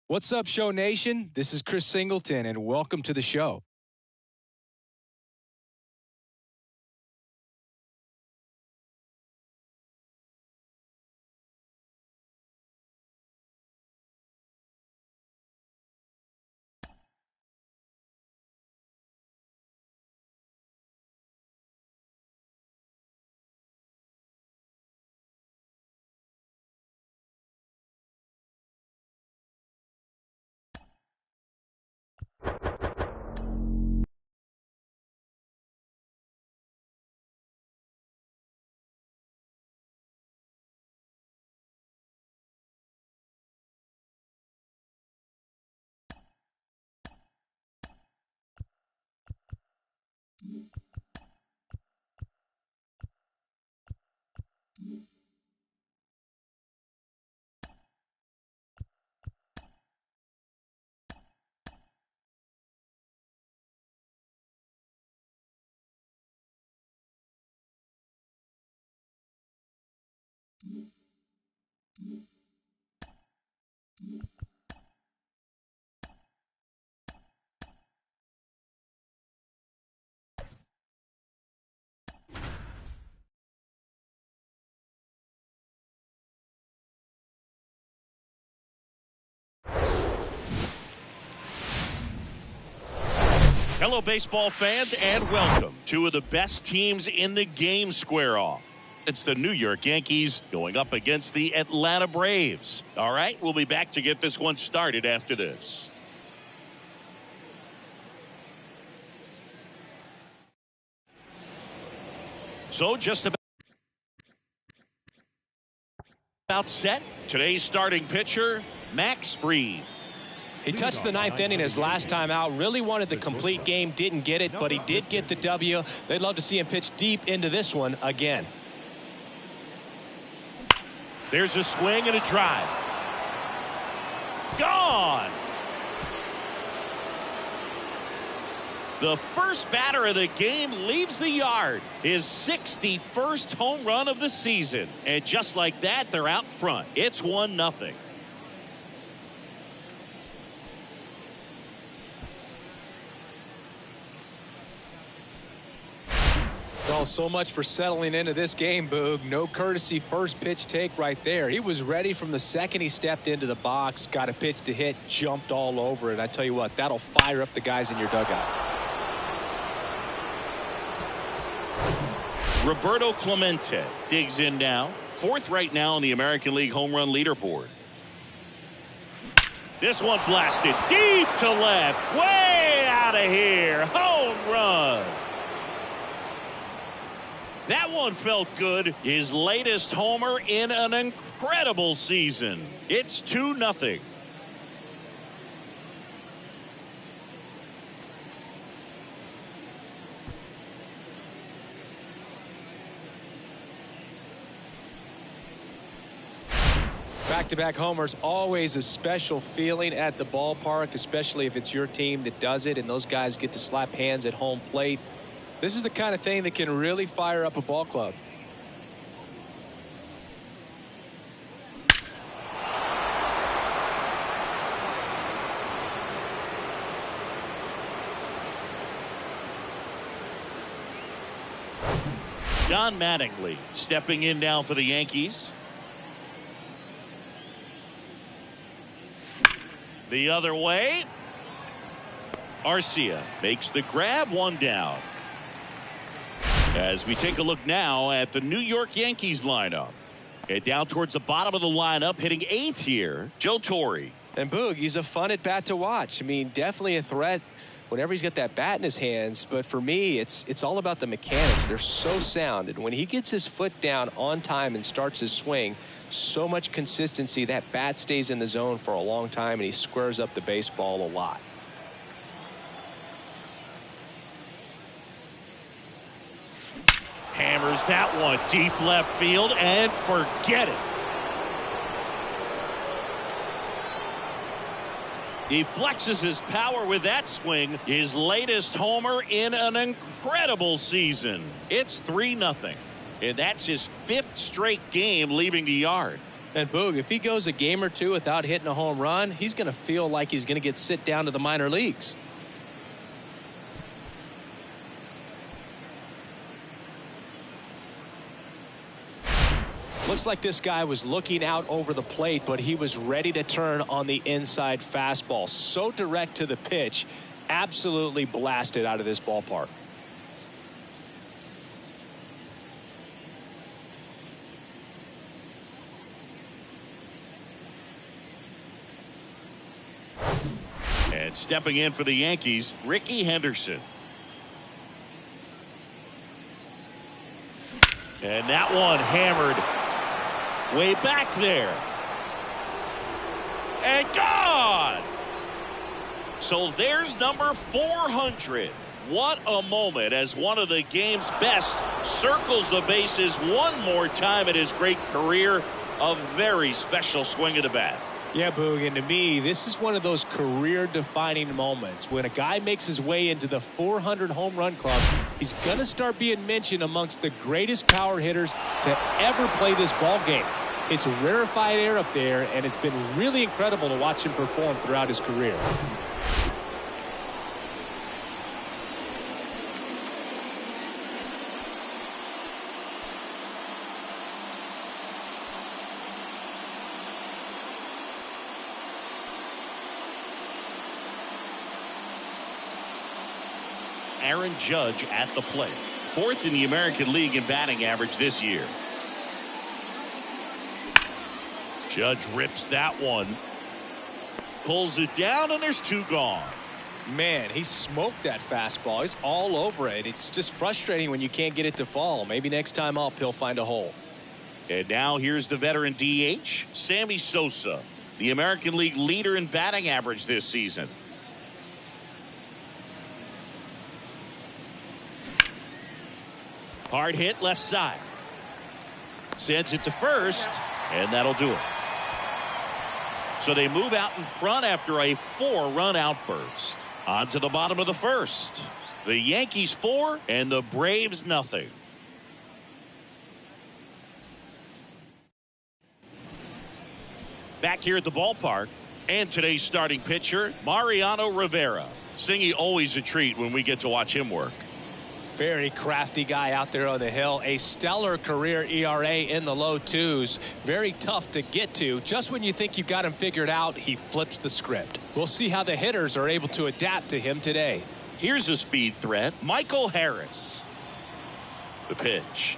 What's up, Show Nation? This is Chris Singleton, and welcome to the show. Hello, baseball fans, and welcome. Two of the best teams in the game square off. It's the New York Yankees going up against the Atlanta Braves. All right, we'll be back to get this one started after this. So just about set. Today's starting pitcher, Max Fried. He touched the ninth inning his last time out. Really wanted the complete game. Didn't get it, but he did get the W. They'd love to see him pitch deep into this one again. There's a swing and a drive. Gone. The first batter of the game leaves the yard. His 61st home run of the season. And just like that, they're out front. It's 1-0. Well, so much for settling into this game, Boog. No courtesy first pitch take right there. He was ready from the second he stepped into the box, got a pitch to hit, jumped all over it. I tell you what, that'll fire up the guys in your dugout. Roberto Clemente digs in now. Fourth right now on the American League home run leaderboard. This one blasted deep to left. Way out of here. Home run. That one felt good. His latest homer in an incredible season. It's 2-0. Back-to-back homers, always a special feeling at the ballpark, especially if it's your team that does it and those guys get to slap hands at home plate. This is the kind of thing that can really fire up a ball club. John Mattingly stepping in now for the Yankees. The other way. Arcia makes the grab, one down. As we take a look now at the New York Yankees lineup. And down towards the bottom of the lineup, hitting eighth here, Joe Torre. And Boog, he's a fun at bat to watch. I mean, definitely a threat whenever he's got that bat in his hands. But for me, it's all about the mechanics. They're so sound. And when he gets his foot down on time and starts his swing, so much consistency, that bat stays in the zone for a long time, and he squares up the baseball a lot. Hammers that one deep left field and forget it. He flexes his power with that swing. His latest homer in an incredible season. It's 3-0. And that's his fifth straight game leaving the yard. And Boog, if he goes a game or two without hitting a home run, he's going to feel like he's going to get sent down to the minor leagues. Looks like this guy was looking out over the plate, but he was ready to turn on the inside fastball. So direct to the pitch, absolutely blasted out of this ballpark. And stepping in for the Yankees, Ricky Henderson. And that one hammered way back there. And gone! So there's number 400. What a moment as one of the game's best circles the bases one more time in his great career. A very special swing of the bat. Yeah, Boog, and to me, this is one of those career-defining moments. When a guy makes his way into the 400 home run club, he's going to start being mentioned amongst the greatest power hitters to ever play this ball game. It's a rarefied air up there, and it's been really incredible to watch him perform throughout his career. Aaron Judge at the plate. Fourth in the American League in batting average this year. Judge rips that one. Pulls it down, and there's two gone. Man, he smoked that fastball. He's all over it. It's just frustrating when you can't get it to fall. Maybe next time up, he'll find a hole. And now here's the veteran DH, Sammy Sosa, the American League leader in batting average this season. Hard hit left side. Sends it to first, and that'll do it. So they move out in front after a 4-run outburst. On to the bottom of the first. The Yankees 4 and the Braves nothing. Back here at the ballpark, and today's starting pitcher, Mariano Rivera. Singy, always a treat when we get to watch him work. Very crafty guy out there on the hill. A stellar career ERA in the low 2s. Very tough to get to. Just when you think you've got him figured out, he flips the script. We'll see how the hitters are able to adapt to him today. Here's a speed threat, Michael Harris. The pitch.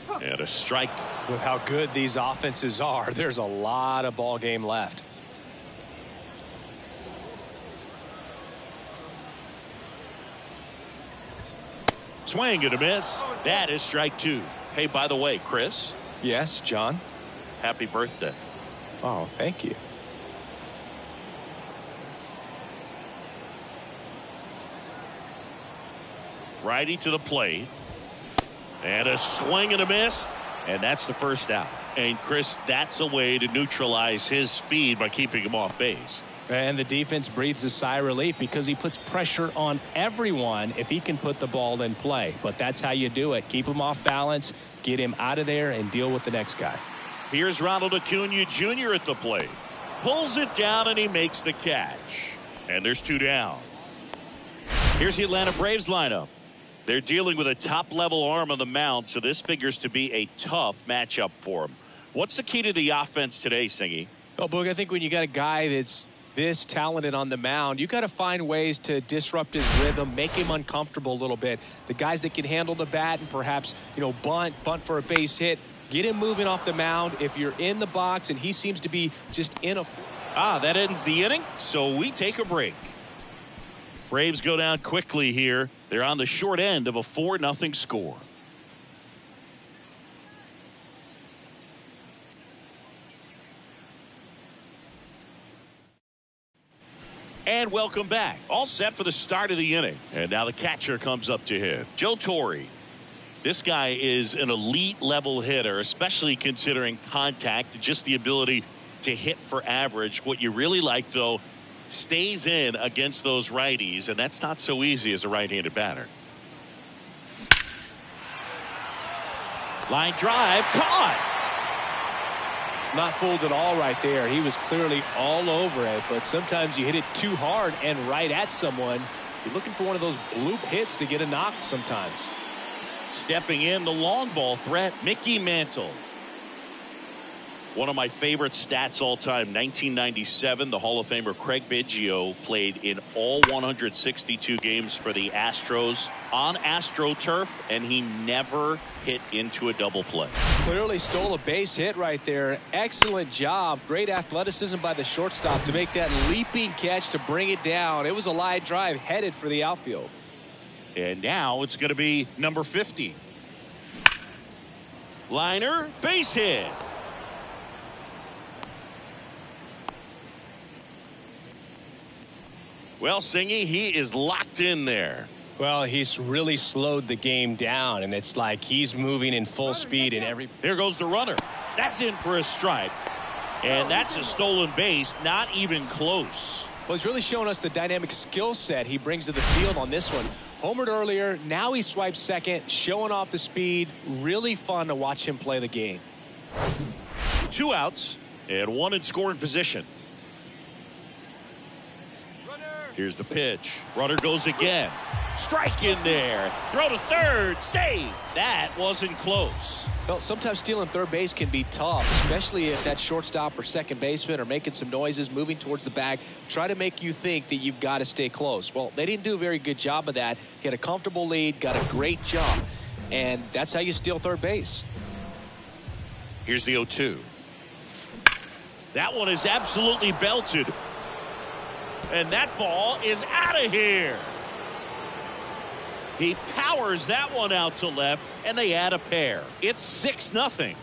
And a strike. With how good these offenses are, there's a lot of ball game left. Swing and a miss. That is strike 2. Hey, by the way, Chris. Yes, John. Happy birthday. Oh, thank you. Righty to the plate. And a swing and a miss. And that's the first out. And Chris, that's a way to neutralize his speed by keeping him off base. And the defense breathes a sigh of relief because he puts pressure on everyone if he can put the ball in play. But that's how you do it. Keep him off balance, get him out of there, and deal with the next guy. Here's Ronald Acuna Jr. at the plate. Pulls it down, and he makes the catch. And there's 2 down. Here's the Atlanta Braves lineup. They're dealing with a top-level arm on the mound, so this figures to be a tough matchup for them. What's the key to the offense today, Singy? Well, Boog, I think when you got a guy that's this talented on the mound, you got to find ways to disrupt his rhythm, make him uncomfortable a little bit. The guys that can handle the bat and perhaps, bunt for a base hit, get him moving off the mound. If you're in the box and he seems to be just in a... That ends the inning, so we take a break. Braves go down quickly here. They're on the short end of a 4-0 score. And welcome back. All set for the start of the inning. And now the catcher comes up to hit. Joe Torre. This guy is an elite level hitter, especially considering contact, just the ability to hit for average. What you really like, though, stays in against those righties, and that's not so easy as a right-handed batter. Line drive, caught. Not fooled at all right there. He was clearly all over it, but sometimes you hit it too hard and right at someone. You're looking for one of those bloop hits to get a knock sometimes. Stepping in, the long ball threat, Mickey Mantle. One of my favorite stats all time, 1997, the Hall of Famer Craig Biggio played in all 162 games for the Astros on AstroTurf, and he never hit into a double play. Clearly stole a base hit right there. Excellent job. Great athleticism by the shortstop to make that leaping catch to bring it down. It was a line drive headed for the outfield. And now it's going to be number 50. Liner, base hit. Well, Singy, he is locked in there. Well, he's really slowed the game down, and it's like he's moving in full speed in every. There goes the runner. That's in for a strike. And that's a stolen base, not even close. Well, he's really showing us the dynamic skill set he brings to the field on this one. Homered earlier, now he swipes second, showing off the speed. Really fun to watch him play the game. 2 outs and 1 in scoring position. Here's the pitch. Runner goes again. Strike in there. Throw to third. Save. That wasn't close. Well, sometimes stealing third base can be tough, especially if that shortstop or second baseman are making some noises, moving towards the bag, try to make you think that you've got to stay close. Well, they didn't do a very good job of that. Get a comfortable lead, got a great jump, and that's how you steal third base. Here's the 0-2. That one is absolutely belted. And that ball is out of here. He powers that one out to left, and they add a pair. It's 6-0.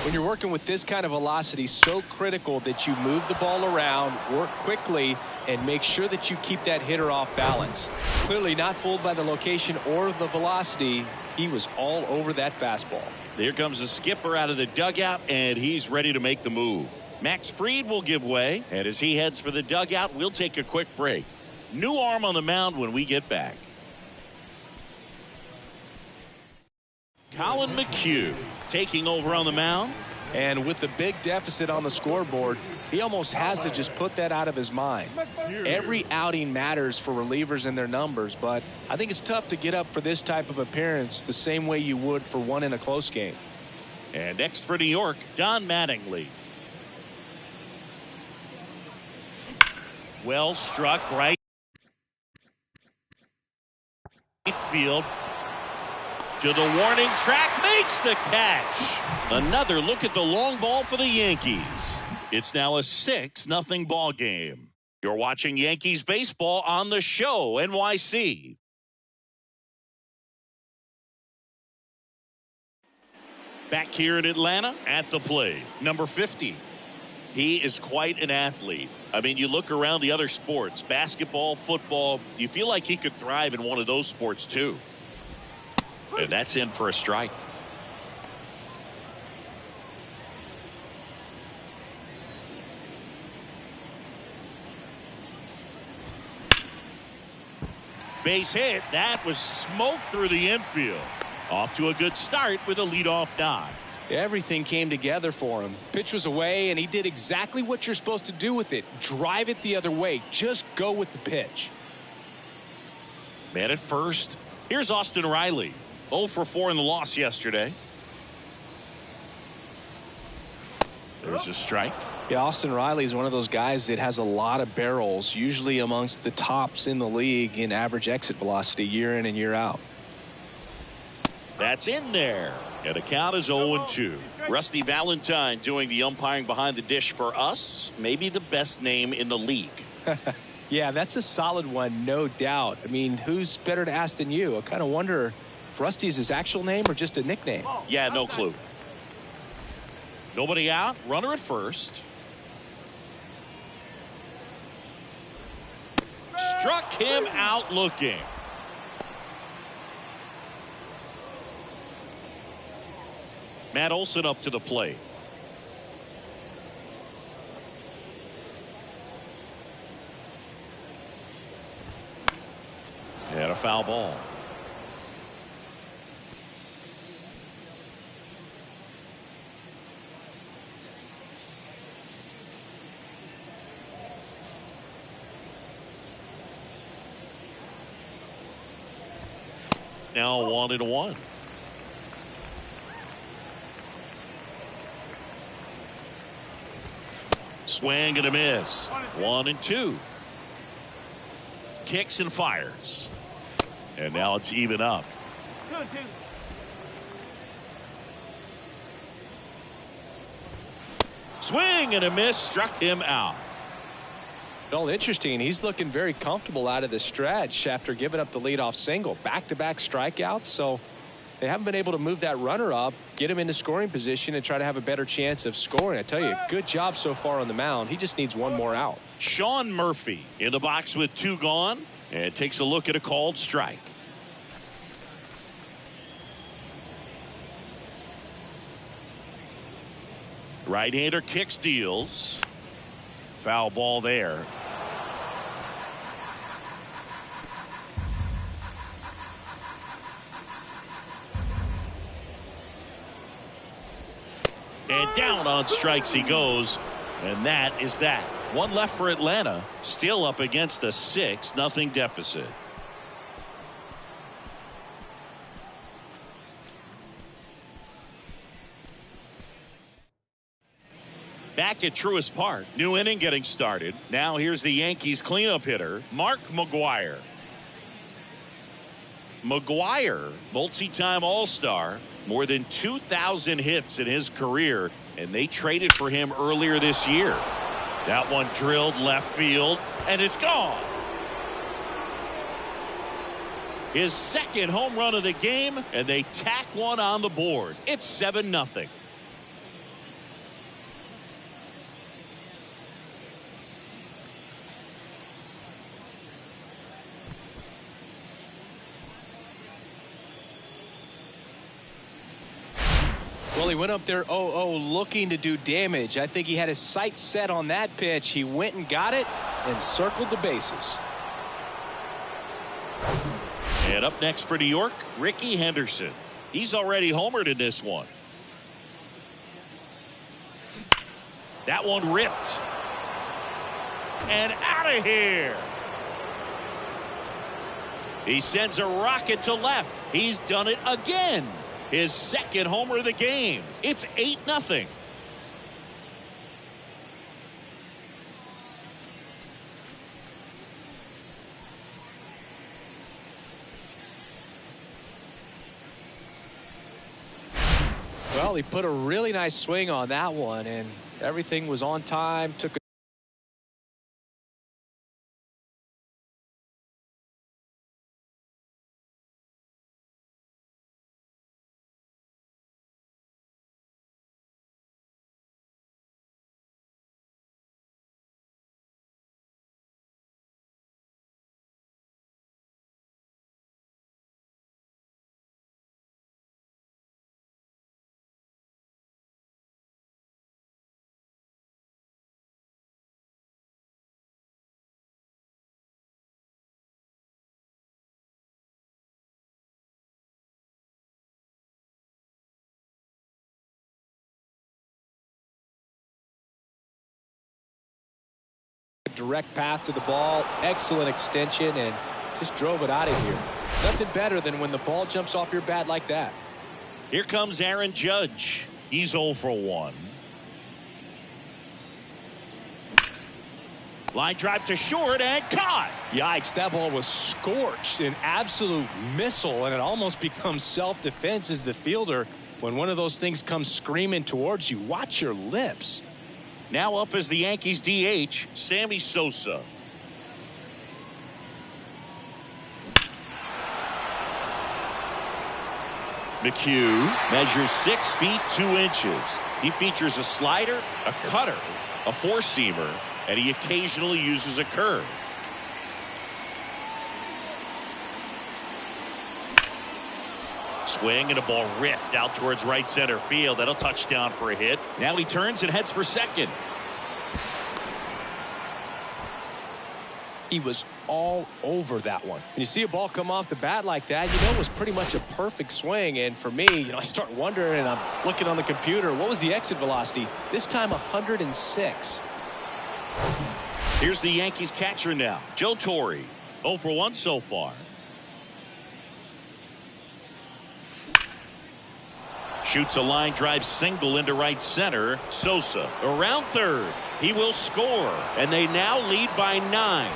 When you're working with this kind of velocity, so critical that you move the ball around, work quickly, and make sure that you keep that hitter off balance. Clearly not fooled by the location or the velocity. He was all over that fastball. Here comes the skipper out of the dugout, and he's ready to make the move. Max Fried will give way, and as he heads for the dugout, we'll take a quick break. New arm on the mound when we get back. Colin McHugh taking over on the mound. And with the big deficit on the scoreboard, he almost has to just put that out of his mind. Every outing matters for relievers and their numbers, but I think it's tough to get up for this type of appearance the same way you would for one in a close game. And next for New York, Don Mattingly. Well struck right field. To the warning track, makes the catch. Another look at the long ball for the Yankees. It's now a 6-0 ball game. You're watching Yankees baseball on the show, NYC. Back here in Atlanta at the plate, number 50. He is quite an athlete. I mean, you look around the other sports, basketball, football, you feel like he could thrive in one of those sports too. And that's in for a strike. Base hit. That was smoke through the infield. Off to a good start with a leadoff nod. Everything came together for him. Pitch was away, and he did exactly what you're supposed to do with it. Drive it the other way. Just go with the pitch. Man at first. Here's Austin Riley. 0 for 4 in the loss yesterday. There's a strike. Yeah, Austin Riley is one of those guys that has a lot of barrels, usually amongst the tops in the league in average exit velocity year in and year out. That's in there. And the count is 0-2. Rusty Valentine doing the umpiring behind the dish for us. Maybe the best name in the league. Yeah, that's a solid one, no doubt. I mean, who's better to ask than you? I kind of wonder if Rusty is his actual name or just a nickname. Yeah, no clue. Nobody out. Runner at first. Struck him out looking. Matt Olson up to the plate. a foul ball. Now 1-1. Swing and a miss. 1-2. Kicks and fires. And now it's even up. 2-2. Swing and a miss. Struck him out. Well, interesting. He's looking very comfortable out of the stretch after giving up the leadoff single. Back-to-back strikeouts, so they haven't been able to move that runner up, get him into scoring position, and try to have a better chance of scoring. I tell you, good job so far on the mound. He just needs one more out. Sean Murphy in the box with 2 gone, and takes a look at a called strike. Right-hander kicks, deals. Foul ball there. And down on strikes he goes. And that is that. One left for Atlanta. Still up against a 6-0 deficit. Back at Truist Park. New inning getting started. Now here's the Yankees cleanup hitter, Mark McGwire. McGwire, multi-time All-Star, more than 2,000 hits in his career, and they traded for him earlier this year. That one drilled left field, and it's gone. His second home run of the game, and they tack one on the board. It's 7-0. Well, he went up there 0-0 looking to do damage. I think he had his sights set on that pitch. He went and got it and circled the bases. And up next for New York, Ricky Henderson. He's already homered in this one. That one ripped. And out of here. He sends a rocket to left. He's done it again. His second homer of the game. It's 8-0. Well, he put a really nice swing on that one, and everything was on time. Took a direct path to the ball, excellent extension, and just drove it out of here. Nothing better than when the ball jumps off your bat like that. Here comes Aaron Judge. He's 0 for 1. Line drive to short and caught. Yikes, that ball was scorched, an absolute missile, and it almost becomes self-defense as the fielder. When one of those things comes screaming towards you, watch your lips. Now up as the Yankees DH, Sammy Sosa. McHugh measures 6 feet 2 inches. He features a slider, a cutter, a four-seamer, and he occasionally uses a curve. Swing and a ball ripped out towards right center field. That'll touchdown for a hit. Now he turns and heads for second. He was all over that one. When you see a ball come off the bat like that, you know it was pretty much a perfect swing. And for me, I start wondering, and I'm looking on the computer, what was the exit velocity? This time 106. Here's the Yankees catcher now, Joe Torre. 0 for 1 so far. Shoots a line drive single into right center. Sosa around third. He will score, and they now lead by 9.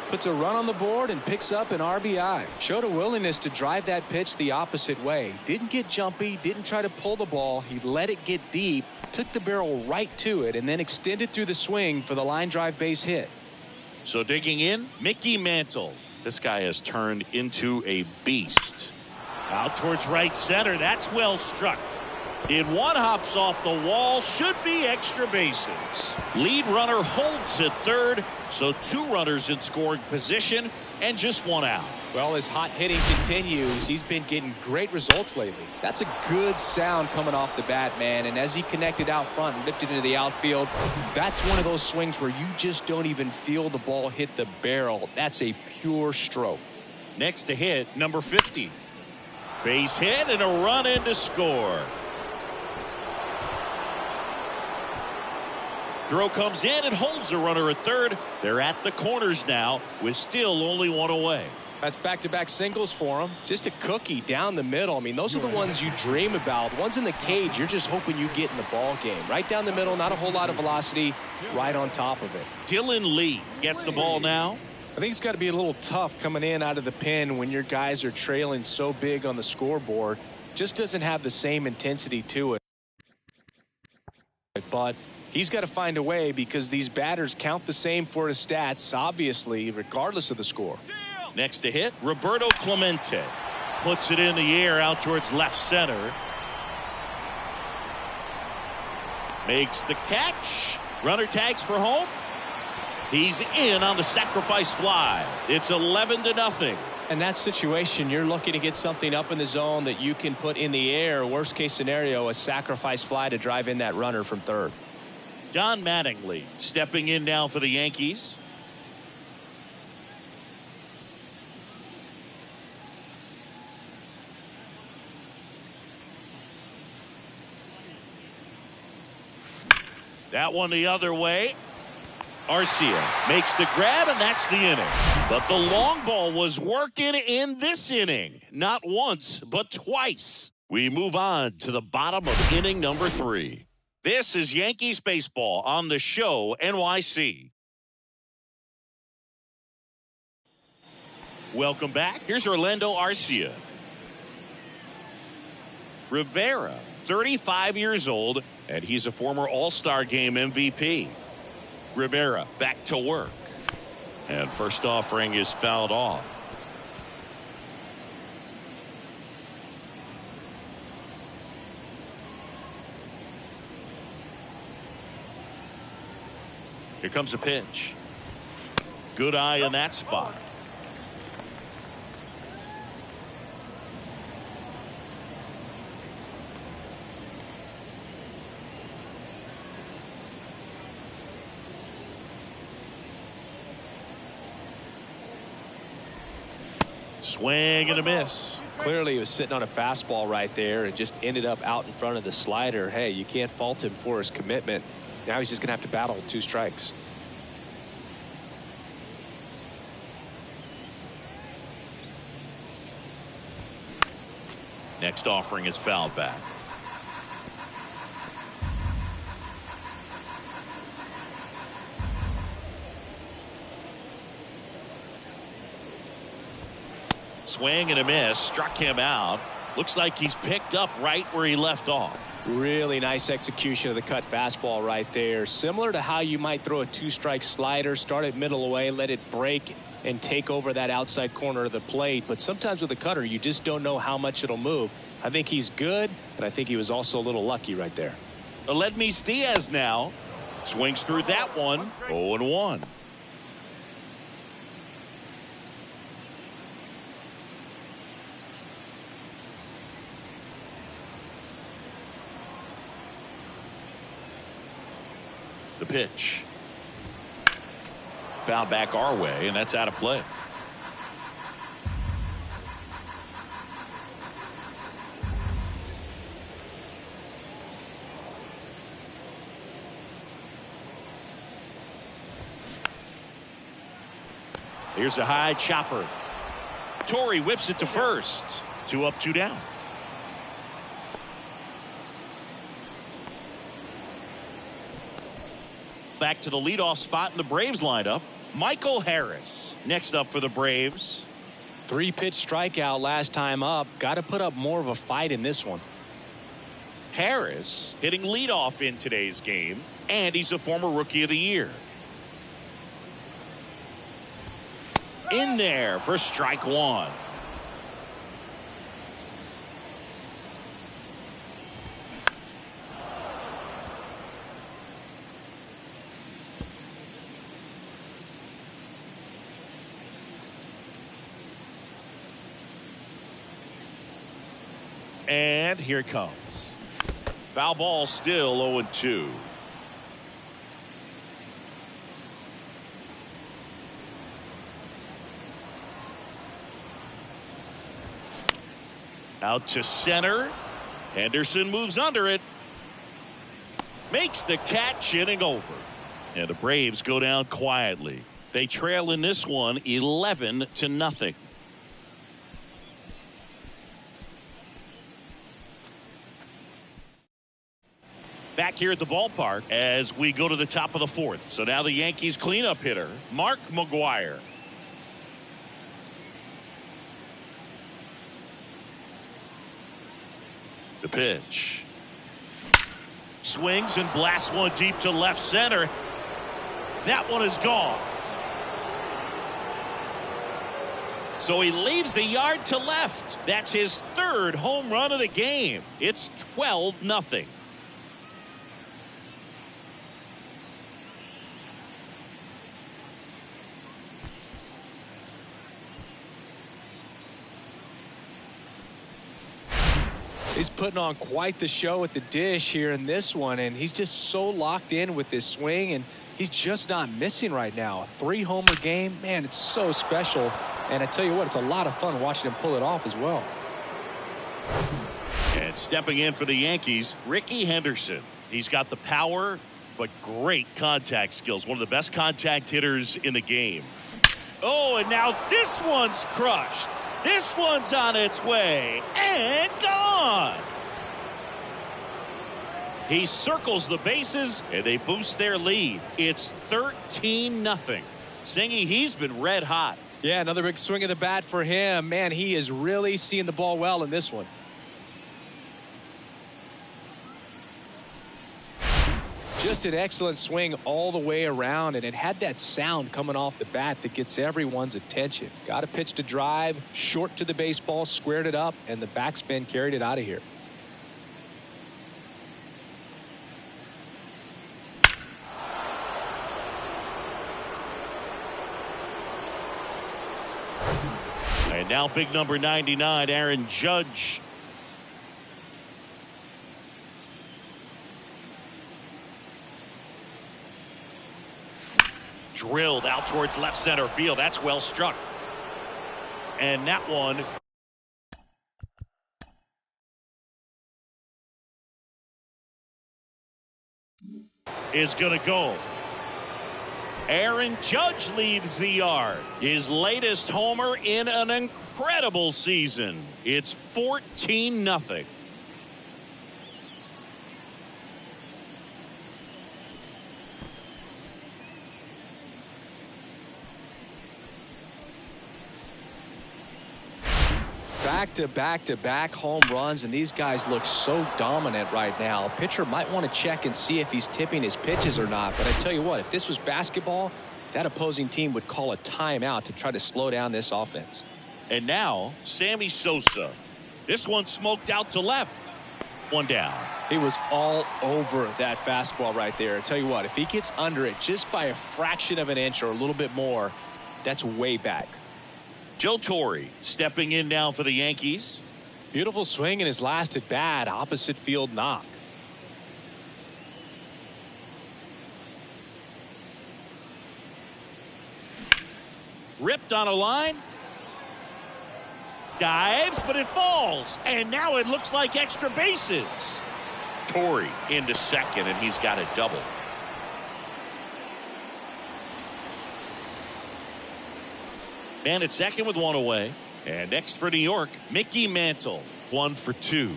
Puts a run on the board and picks up an RBI. Showed a willingness to drive that pitch the opposite way. Didn't get jumpy, didn't try to pull the ball. He let it get deep, took the barrel right to it, and then extended through the swing for the line drive base hit. So digging in, Mickey Mantle. This guy has turned into a beast. Out towards right center. That's well struck. In one hops off the wall. Should be extra bases. Lead runner holds at third. So 2 runners in scoring position and just 1 out. Well, as hot hitting continues, he's been getting great results lately. That's a good sound coming off the bat, man. And as he connected out front and lifted into the outfield, that's one of those swings where you just don't even feel the ball hit the barrel. That's a pure stroke. Next to hit, number 50. Base hit and a run in to score. Throw comes in and holds the runner at third. They're at the corners now with still only 1 away. That's back-to-back singles for him. Just a cookie down the middle. I mean, those are the ones you dream about. Ones in the cage, you're just hoping you get in the ball game. Right down the middle, not a whole lot of velocity, right on top of it. Dylan Lee gets the ball now. I think it's got to be a little tough coming in out of the pen when your guys are trailing so big on the scoreboard. Just doesn't have the same intensity to it. But he's got to find a way because these batters count the same for his stats, obviously, regardless of the score. Next to hit, Roberto Clemente. Puts it in the air out towards left center. Makes the catch. Runner tags for home. He's in on the sacrifice fly. It's 11-0. In that situation, you're looking to get something up in the zone that you can put in the air. Worst case scenario, a sacrifice fly to drive in that runner from third. Don Mattingly stepping in now for the Yankees. That one the other way. Arcia makes the grab, and that's the inning. But the long ball was working in this inning. Not once, but twice. We move on to the bottom of inning number 3. This is Yankees baseball on the show NYC. Welcome back. Here's Orlando Arcia. Rivera, 35 years old, and he's a former All-Star Game MVP. Rivera back to work. And first offering is fouled off. Here comes a pitch. Good eye in that spot. Swing and a miss. Clearly he was sitting on a fastball right there and just ended up out in front of the slider. Hey, you can't fault him for his commitment. Now he's just going to have to battle with 2 strikes. Next offering is fouled back. Swing and a miss. Struck him out. Looks like he's picked up right where he left off. Really nice execution of the cut fastball right there. Similar to how you might throw a 2-strike slider. Start it middle away, let it break and take over that outside corner of the plate. But sometimes with a cutter, you just don't know how much it'll move. I think he's good, and I think he was also a little lucky right there. Aledmys Diaz now swings through that one. 0-1. The pitch. Foul back our way, and that's out of play. Here's a high chopper. Torrey whips it to first. 2 up, 2 down. Back to the leadoff spot in the Braves lineup. Michael Harris next up for the Braves. 3-pitch strikeout last time up. Got to put up more of a fight in this one. Harris hitting leadoff in today's game, and he's a former Rookie of the Year. In there for strike 1. And here it comes. Foul ball, still 0-2. Out to center. Henderson moves under it. Makes the catch, inning over. And the Braves go down quietly. They trail in this one 11-0. Back here at the ballpark as we go to the top of the 4th. So now the Yankees cleanup hitter, Mark McGwire. The pitch. Swings and blasts one deep to left center. That one is gone. So he leaves the yard to left. That's his 3rd home run of the game. It's 12-0. He's putting on quite the show at the dish here in this one, and he's just so locked in with this swing, and he's just not missing right now. A 3-homer game, man, it's so special. And I tell you what, it's a lot of fun watching him pull it off as well. And stepping in for the Yankees, Ricky Henderson. He's got the power, but great contact skills. One of the best contact hitters in the game. Oh, and now this one's crushed. This one's on its way and gone. He circles the bases and they boost their lead. It's 13-0. Singy, he's been red hot. Yeah, another big swing of the bat for him. Man, he is really seeing the ball well in this one. Just an excellent swing all the way around, and it had that sound coming off the bat that gets everyone's attention. Got a pitch to drive, short to the baseball, squared it up, and the backspin carried it out of here. And now big number 99, Aaron Judge. Drilled out towards left center field. That's well struck. And that one is going to go. Aaron Judge leads the yard. His latest homer in an incredible season. It's 14-0. Back-to-back home runs, and these guys look so dominant right now. Pitcher might want to check and see if he's tipping his pitches or not, but I tell you what, if this was basketball, that opposing team would call a timeout to try to slow down this offense. And now Sammy Sosa. This one smoked out to left. One down. He was all over that fastball right there. I tell you what, if he gets under it just by a fraction of an inch or a little bit more, that's way back. Joe Torre stepping in now for the Yankees. Beautiful swing in his last at bat, opposite field knock. Ripped on a line. Dives, but it falls. And now it looks like extra bases. Torrey into second, and he's got a double. Man at second with one away. And next for New York, Mickey Mantle, 1 for 2.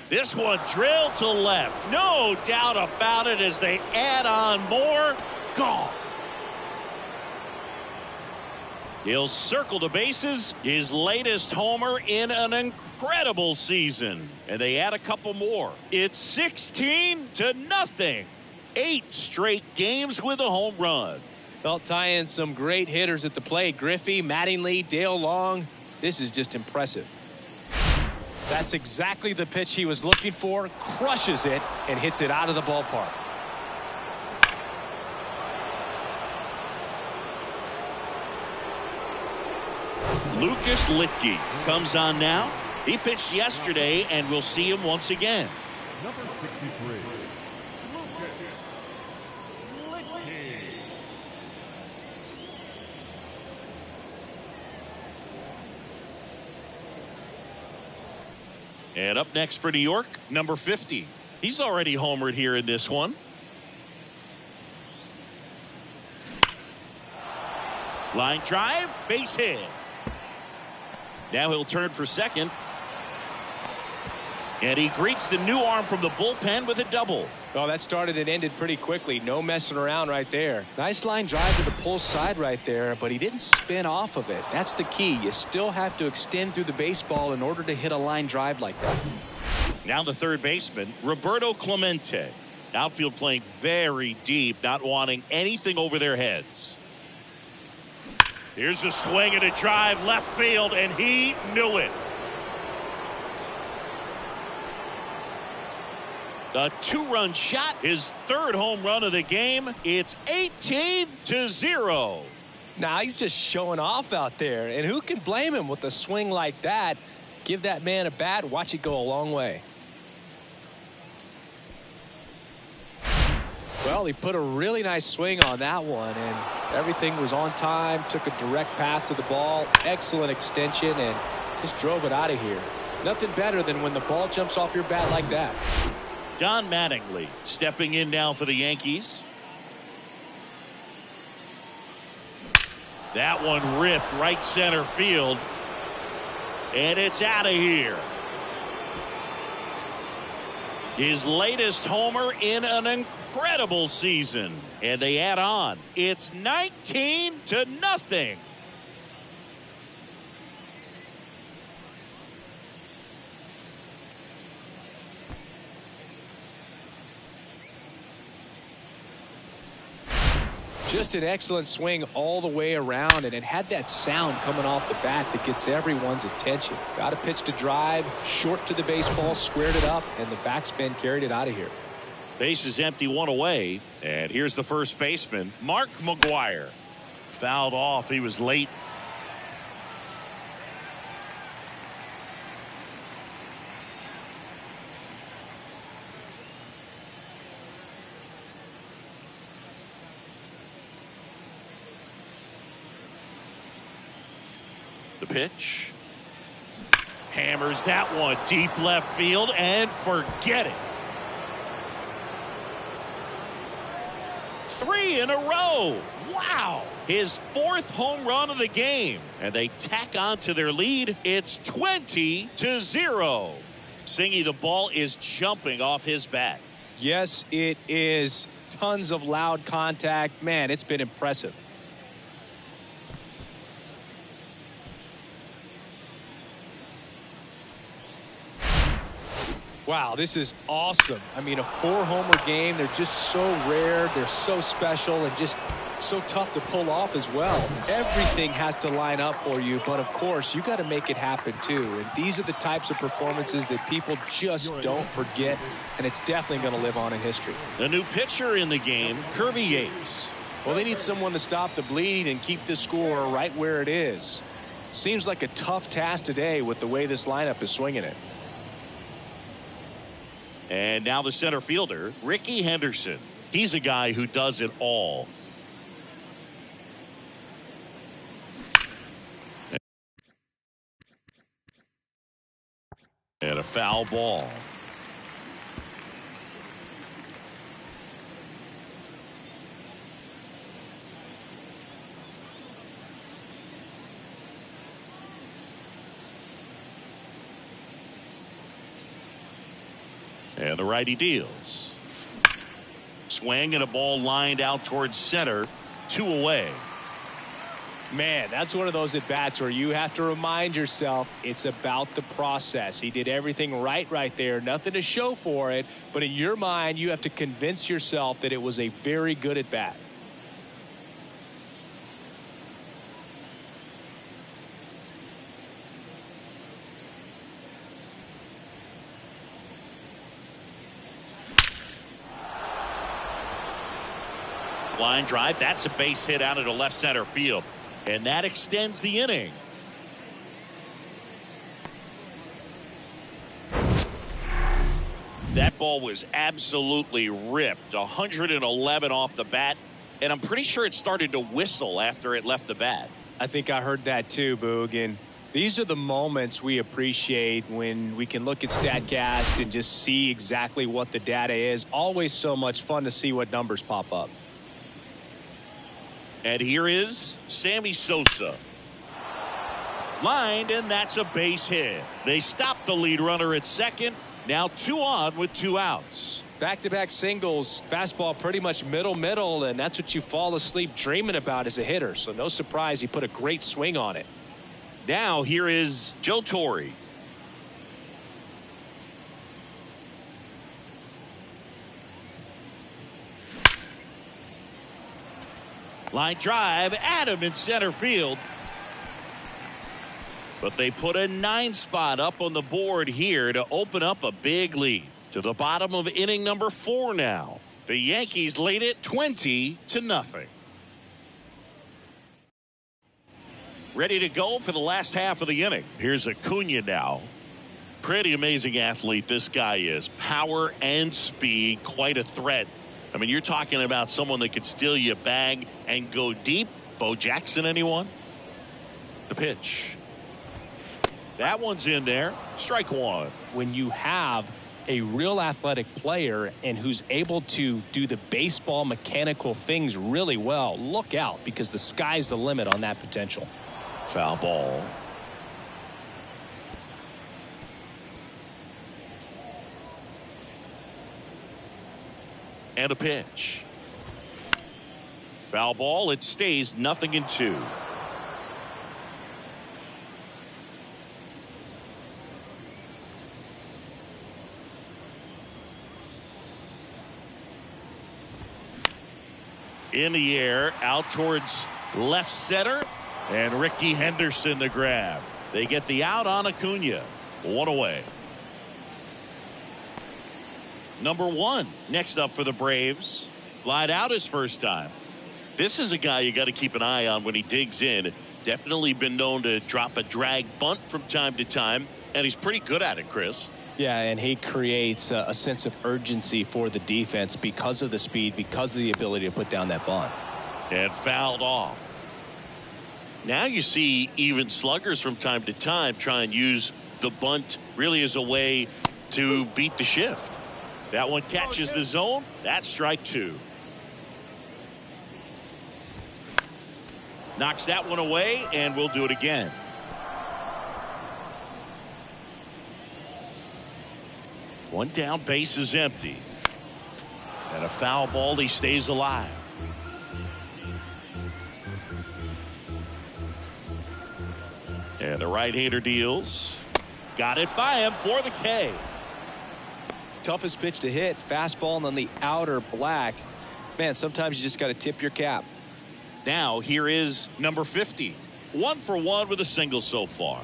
This one drilled to left. No doubt about it as they add on more. Gone. He'll circle the bases. His latest homer in an incredible season. And they add a couple more. It's 16-0. 8 straight games with a home run. They'll tie in some great hitters at the plate. Griffey, Mattingly, Dale Long. This is just impressive. That's exactly the pitch he was looking for. Crushes it and hits it out of the ballpark. Lucas Litke comes on now. He pitched yesterday, and we'll see him once again. Number 63, Lucas Litke. And up next for New York, number 50. He's already homered here in this one. Line drive, base hit. Now he'll turn for second. And he greets the new arm from the bullpen with a double. Oh, that started and ended pretty quickly. No messing around right there. Nice line drive to the pull side right there, but he didn't spin off of it. That's the key. You still have to extend through the baseball in order to hit a line drive like that. Now the third baseman, Roberto Clemente. Outfield playing very deep, not wanting anything over their heads. Here's a swing and a drive left field, and he knew it. A 2-run shot, his third home run of the game. It's 18-0. Now he's just showing off out there, and who can blame him with a swing like that? Give that man a bat, watch it go a long way. Well, he put a really nice swing on that one, and everything was on time, took a direct path to the ball, excellent extension, and just drove it out of here. Nothing better than when the ball jumps off your bat like that. Don Mattingly stepping in now for the Yankees. That one ripped right center field. And it's out of here. His latest homer in an incredible season. And they add on. It's 19-0. Just an excellent swing all the way around, and it had that sound coming off the bat that gets everyone's attention. Got a pitch to drive, short to the baseball, squared it up, and the backspin carried it out of here. Base is empty, one away, and here's the first baseman, Mark McGwire. Fouled off, he was late. The pitch. Hammers that one deep left field and forget it. 3 in a row. Wow. His 4th home run of the game. And they tack on to their lead. It's 20-0. Singy, the ball is jumping off his bat. Yes, it is. Tons of loud contact. Man, it's been impressive. Wow, this is awesome. I mean, a 4-homer game. They're just so rare. They're so special and just so tough to pull off as well. Everything has to line up for you, but of course, you got to make it happen too. And these are the types of performances that people just don't forget, and it's definitely going to live on in history. The new pitcher in the game, Kirby Yates. Well, they need someone to stop the bleed and keep the score right where it is. Seems like a tough task today with the way this lineup is swinging it. And now the center fielder, Ricky Henderson. He's a guy who does it all. And a foul ball. And the righty deals. Swing and a ball lined out towards center. 2 away. Man, that's one of those at-bats where you have to remind yourself it's about the process. He did everything right there. Nothing to show for it. But in your mind, you have to convince yourself that it was a very good at-bat. Line drive. That's a base hit out into left center field. And that extends the inning. That ball was absolutely ripped. 111 off the bat. And I'm pretty sure it started to whistle after it left the bat. I think I heard that too, Boog. And these are the moments we appreciate when we can look at StatCast and just see exactly what the data is. Always so much fun to see what numbers pop up. And here is Sammy Sosa. Lined, and that's a base hit. They stop the lead runner at second. Now 2 on with 2 outs. Back-to-back singles, fastball pretty much middle, and that's what you fall asleep dreaming about as a hitter. So no surprise he put a great swing on it. Now here is Joe Torre. Line drive, Adam in center field. But they put a 9 spot up on the board here to open up a big lead. To the bottom of inning number 4 now. The Yankees lead it 20-0. Ready to go for the last half of the inning. Here's Acuna now. Pretty amazing athlete this guy is. Power and speed, quite a threat. I mean, you're talking about someone that could steal you a bag and go deep. Bo Jackson, anyone? The pitch. That one's in there. Strike 1. When you have a real athletic player and who's able to do the baseball mechanical things really well, look out, because the sky's the limit on that potential. Foul ball. And a pitch. Foul ball. It stays 0-2. In the air, out towards left center, and Ricky Henderson the grab. They get the out on Acuna. 1 away. Number 1 next up for the Braves. Flied out his first time. This is a guy you got to keep an eye on when he digs in. Definitely been known to drop a drag bunt from time to time, and he's pretty good at it, Chris. Yeah, and he creates a sense of urgency for the defense because of the speed, because of the ability to put down that bunt. And fouled off. Now you see even sluggers from time to time try and use the bunt really as a way to beat the shift. That one catches the zone. That's strike 2. Knocks that one away, and we'll do it again. One down, base is empty. And a foul ball, he stays alive. And the right-hander deals. Got it by him for the K. Toughest pitch to hit, fastball on the outer black. Man, sometimes you just got to tip your cap. Now here is number 50. 1 for 1 with a single so far.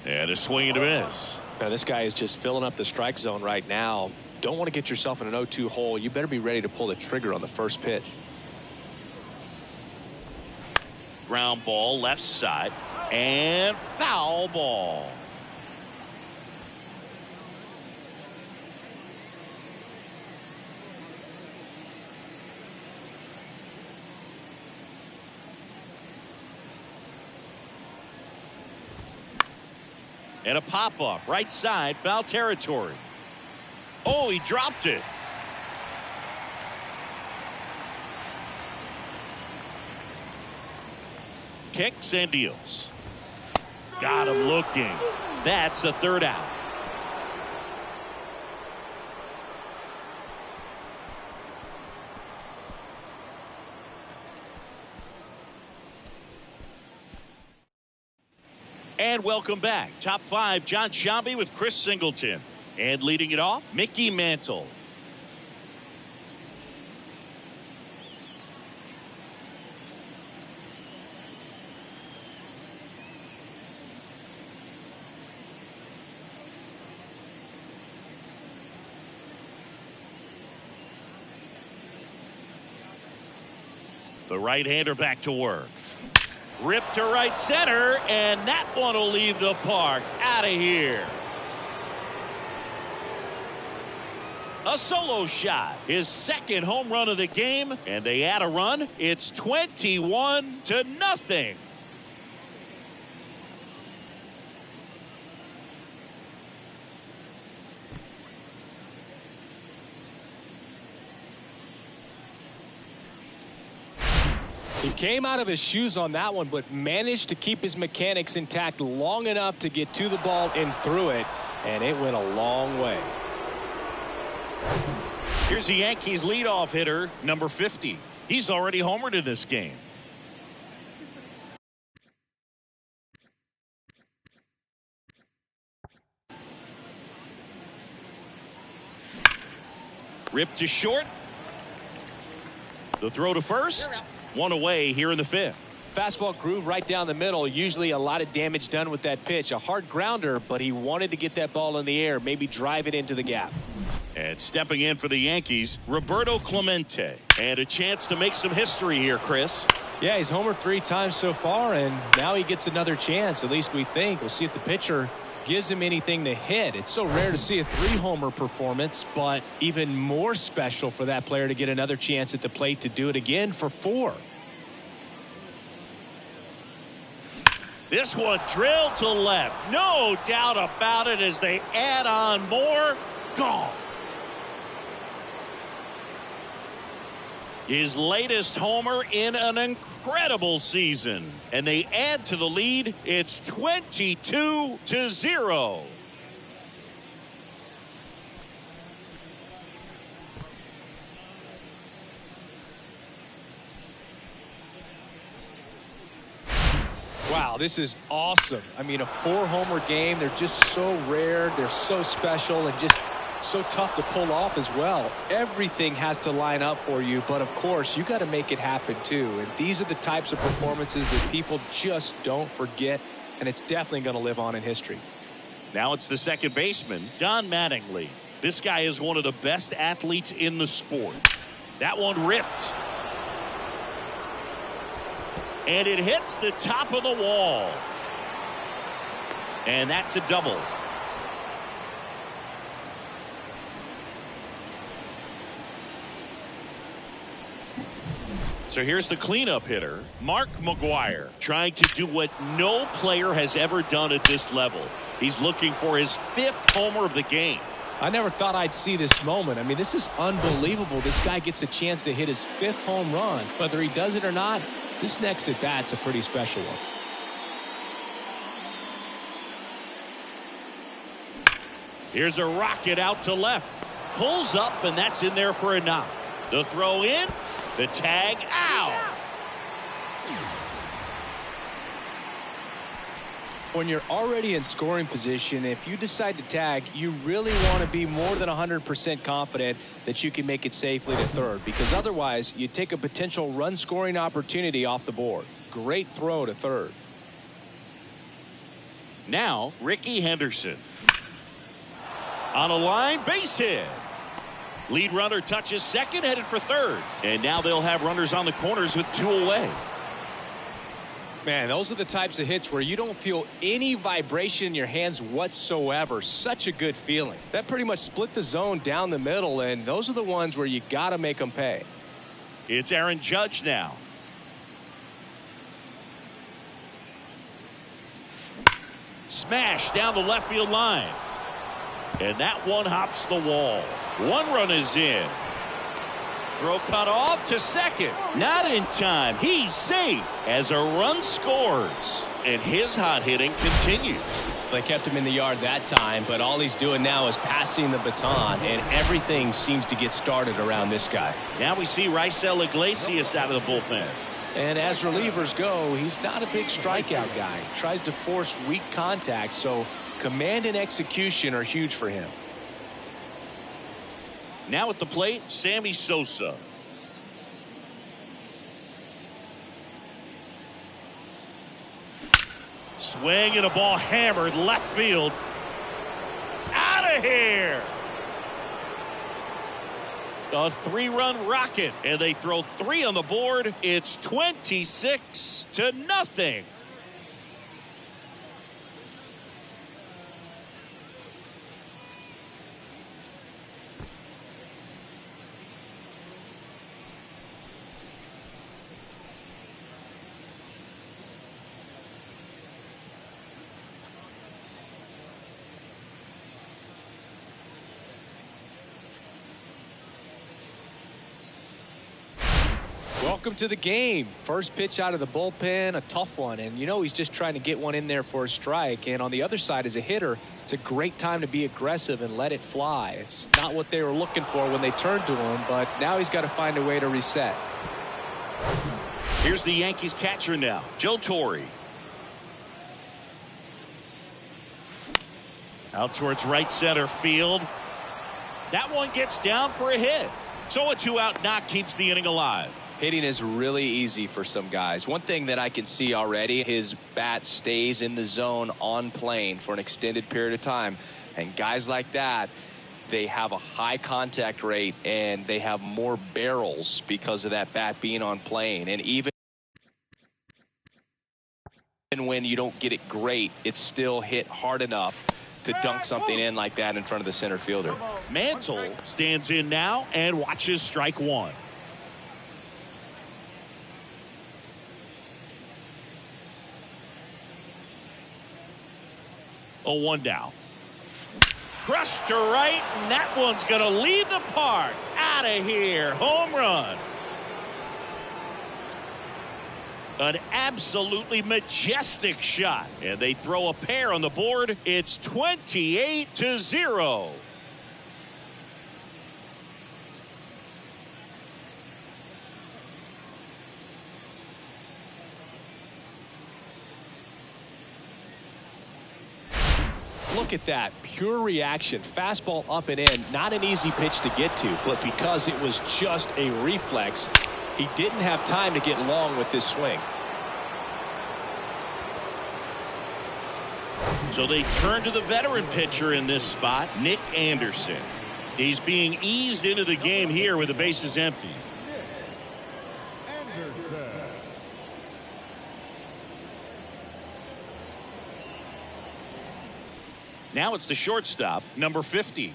And a swing and a miss. Now, this guy is just filling up the strike zone right now. Don't want to get yourself in an 0-2 hole. You better be ready to pull the trigger on the first pitch. Ground ball left side and foul ball. And a pop-up right side, foul territory. Oh, he dropped it. Kicks and deals. Got him looking. That's the third out. And welcome back. Top 5, John Shambi with Chris Singleton. And leading it off, Mickey Mantle. The right-hander back to work. Ripped to right center, and that one will leave the park. Out of here. A solo shot. His second home run of the game, and they add a run. It's 21-0. He came out of his shoes on that one, but managed to keep his mechanics intact long enough to get to the ball and through it, and it went a long way. Here's the Yankees leadoff hitter, number 50. He's already homered in this game. Ripped to short. The throw to first. One away here in the 5th. Fastball groove right down the middle. Usually a lot of damage done with that pitch. A hard grounder, but he wanted to get that ball in the air, maybe drive it into the gap. And stepping in for the Yankees, Roberto Clemente. And a chance to make some history here, Chris. Yeah, he's homered 3 times so far, and now he gets another chance, at least we think. We'll see if the pitcher gives him anything to hit. It's so rare to see a 3-homer performance, but even more special for that player to get another chance at the plate to do it again for 4. This one drilled to left. No doubt about it as they add on more. Gone. His latest homer in an incredible season. And they add to the lead. It's 22-0. Wow, this is awesome. I mean, a 4-homer game. They're just so rare. They're so special and just so tough to pull off as well. Everything has to line up for you, but of course you got to make it happen too. And these are the types of performances that people just don't forget, and it's definitely going to live on in history. Now it's the second baseman, Don Mattingly. This guy is one of the best athletes in the sport. That one ripped. And it hits the top of the wall. And that's a double. So here's the cleanup hitter, Mark McGwire, trying to do what no player has ever done at this level. He's looking for his 5th homer of the game. I never thought I'd see this moment. I mean, this is unbelievable. This guy gets a chance to hit his 5th home run. Whether he does it or not, this next at bat's a pretty special one. Here's a rocket out to left. Pulls up, and that's in there for a knock. The throw in, the tag out. When you're already in scoring position, if you decide to tag, you really want to be more than 100% confident that you can make it safely to third, because otherwise you take a potential run scoring opportunity off the board. Great throw to third. Now Ricky Henderson on a line, base hit. Lead runner touches second, headed for third, and now they'll have runners on the corners with 2 away. Man, those are the types of hits where you don't feel any vibration in your hands whatsoever. Such a good feeling. That pretty much split the zone down the middle, and those are the ones where you got to make them pay. It's Aaron Judge now. smash down the left field line. And that one hops the wall. One run is in. Throw cut off to second. Not in time. He's safe as a run scores. And his hot hitting continues. They kept him in the yard that time, but all he's doing now is passing the baton, and everything seems to get started around this guy. Now we see Raisel Iglesias out of the bullpen. And as relievers go, he's not a big strikeout guy. He tries to force weak contact, so command and execution are huge for him. Now at the plate, Sammy Sosa. Swing and a ball hammered left field. Out of here. A 3-run rocket, and they throw 3 on the board. It's 26-0. Welcome to the game. First pitch out of the bullpen, a tough one. And you know he's just trying to get one in there for a strike. And on the other side, as a hitter, it's a great time to be aggressive and let it fly. It's not what they were looking for when they turned to him, but now he's got to find a way to reset. Here's the Yankees catcher now, Joe Torre. Out towards right center field. That one gets down for a hit. So a 2-out knock keeps the inning alive. Hitting is really easy for some guys. One thing that I can see already, his bat stays in the zone on plane for an extended period of time. And guys like that, they have a high contact rate and they have more barrels because of that bat being on plane. And even when you don't get it great, it's still hit hard enough to dunk something in like that in front of the center fielder. Mantle stands in now and watches strike one. A 1 down. Crushed to right, and that one's going to leave the park. Out of here. Home run. An absolutely majestic shot. And they throw a pair on the board. It's 28-0. Look at that. Pure reaction. Fastball up and in. Not an easy pitch to get to, but because it was just a reflex, he didn't have time to get long with this swing. So they turn to the veteran pitcher in this spot, Nick Anderson. He's being eased into the game here with the bases empty. Now it's the shortstop, number 50.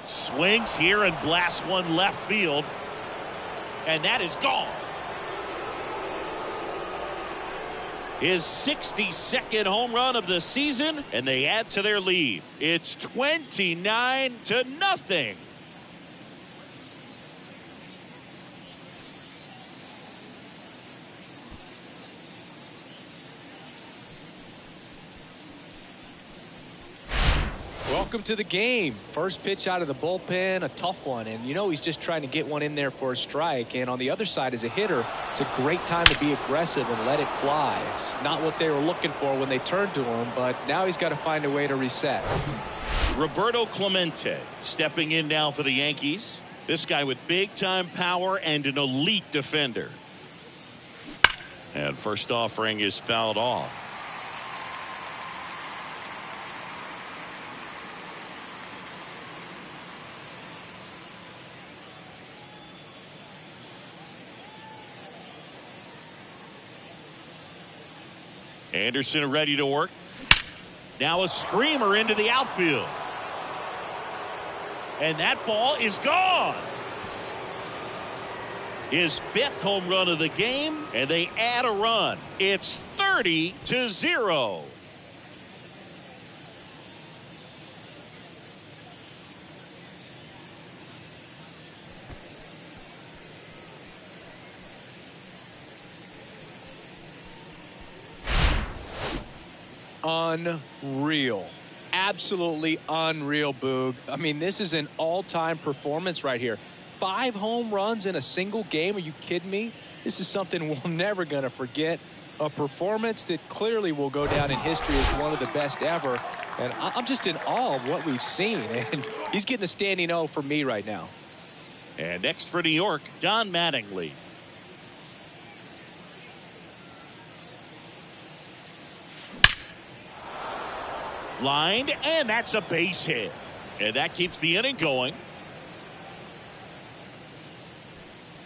Swings here and blasts one left field. And that is gone. His 62nd home run of the season, and they add to their lead. It's 29-0. Welcome to the game. First pitch out of the bullpen, a tough one. And you know he's just trying to get one in there for a strike. And on the other side, as a hitter, it's a great time to be aggressive and let it fly. It's not what they were looking for when they turned to him, but now he's got to find a way to reset. Roberto Clemente stepping in now for the Yankees. This guy with big-time power and an elite defender. And first offering is fouled off. Anderson ready to work. Now a screamer into the outfield. And that ball is gone. His 5th home run of the game, and they add a run. It's 30-0. Unreal. Absolutely unreal, Boog. I mean, this is an all-time performance right here. 5 home runs in a single game. Are you kidding me? This is something we're never going to forget. A performance that clearly will go down in history as one of the best ever. And I'm just in awe of what we've seen. And he's getting a standing O for me right now. And next for New York, Don Mattingly. Lined, and that's a base hit. And that keeps the inning going.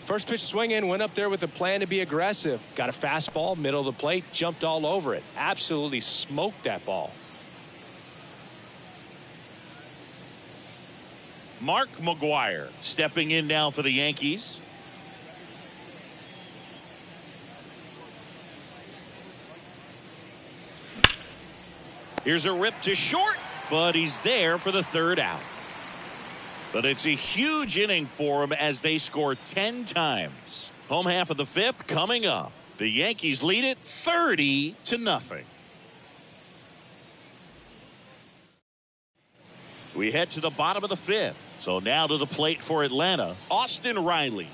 First pitch swinging, went up there with a plan to be aggressive. Got a fastball, middle of the plate, jumped all over it. Absolutely smoked that ball. Mark McGwire stepping in now for the Yankees. Here's a rip to short, but he's there for the 3rd out. But it's a huge inning for him as they score 10 times. Home half of the 5th coming up. The Yankees lead it 30-0. We head to the bottom of the 5th. So now to the plate for Atlanta, Austin Riley.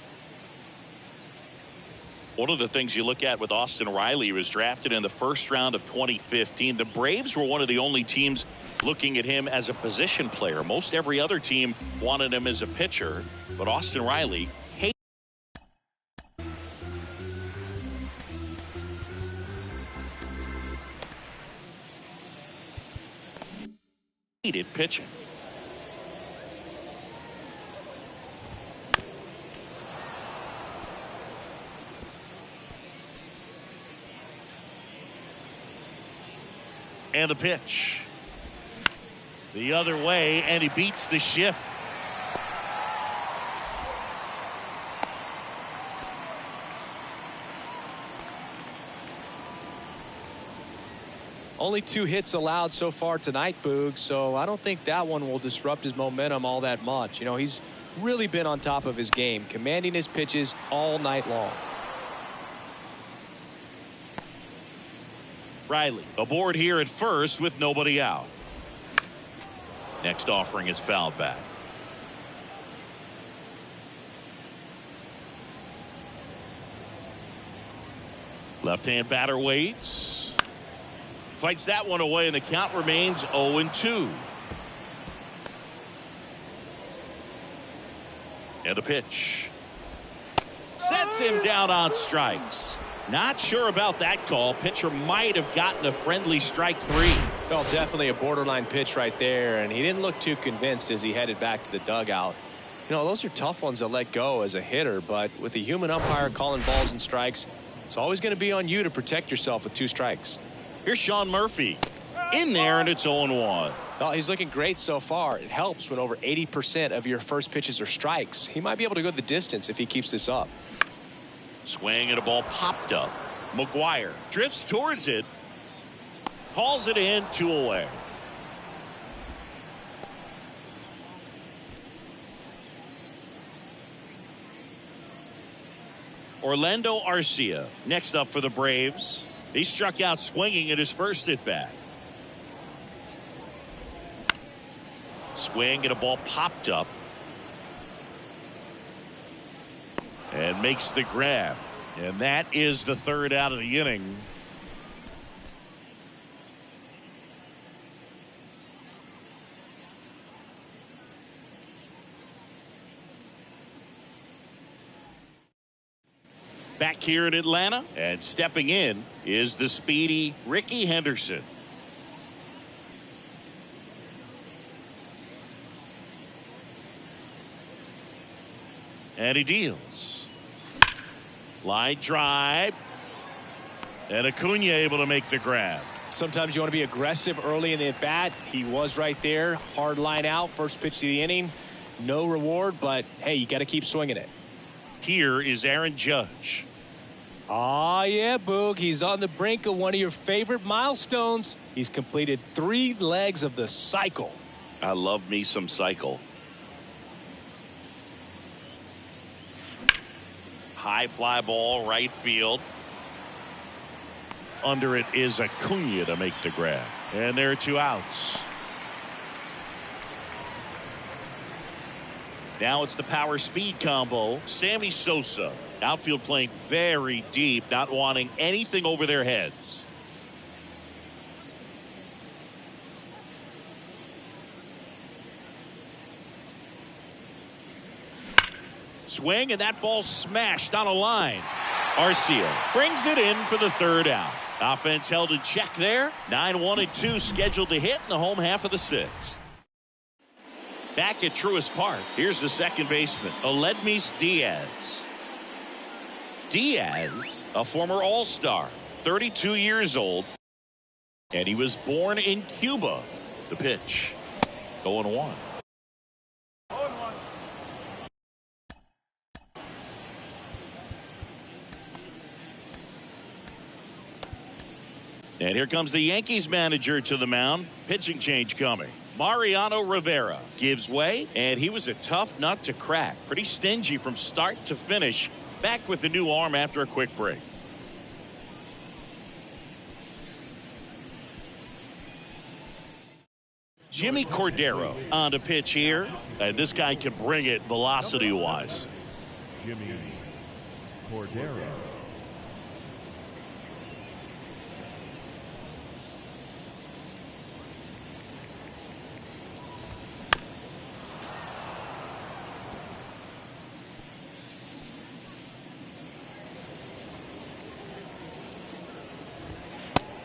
One of the things you look at with Austin Riley, he was drafted in the 1st round of 2015. The Braves were one of the only teams looking at him as a position player. Most every other team wanted him as a pitcher, but Austin Riley hated pitching. And the pitch the other way, and he beats the shift. Only 2 hits allowed so far tonight, Boog, so I don't think that one will disrupt his momentum all that much. You know, he's really been on top of his game, commanding his pitches all night long. Riley aboard here at first with nobody out. Next offering is fouled back. Left-hand batter waits. Fights that one away, and the count remains 0-2. And a pitch. Sets him down on strikes. Not sure about that call. Pitcher might have gotten a friendly strike 3. Well, definitely a borderline pitch right there, and he didn't look too convinced as he headed back to the dugout. You know, those are tough ones to let go as a hitter, but with the human umpire calling balls and strikes, it's always going to be on you to protect yourself with 2 strikes. Here's Sean Murphy in there, and it's 0-1. Oh, he's looking great so far. It helps when over 80% of your first pitches are strikes. He might be able to go the distance if he keeps this up. Swing and a ball popped up. McGwire drifts towards it. Calls it in, 2 away. Orlando Arcia next up for the Braves. He struck out swinging at his first at bat. Swing and a ball popped up. And makes the grab. And that is the 3rd out of the inning. Back here in Atlanta, and stepping in is the speedy Ricky Henderson. And he deals. Line drive. And Acuna able to make the grab. Sometimes you want to be aggressive early in the at bat. He was right there. Hard line out. First pitch of the inning. No reward, but hey, you got to keep swinging it. Here is Aaron Judge. Oh, yeah, Boog. He's on the brink of one of your favorite milestones. He's completed 3 legs of the cycle. I love me some cycle. High fly ball, right field. Under it is Acuna to make the grab. And there are 2 outs. Now it's the power speed combo. Sammy Sosa. Outfield playing very deep, not wanting anything over their heads. Swing, and that ball smashed on a line. Arcia brings it in for the 3rd out. Offense held in check there. 9-1-2 scheduled to hit in the home half of the 6th. Back at Truist Park, here's the second baseman, Aledmys Diaz. Diaz, a former All-Star, 32 years old, and he was born in Cuba. The pitch, 0-1. And here comes the Yankees manager to the mound. Pitching change coming. Mariano Rivera gives way, and he was a tough nut to crack. Pretty stingy from start to finish. Back with the new arm after a quick break. Jimmy Cordero on the pitch here. And this guy can bring it velocity-wise. Jimmy Cordero.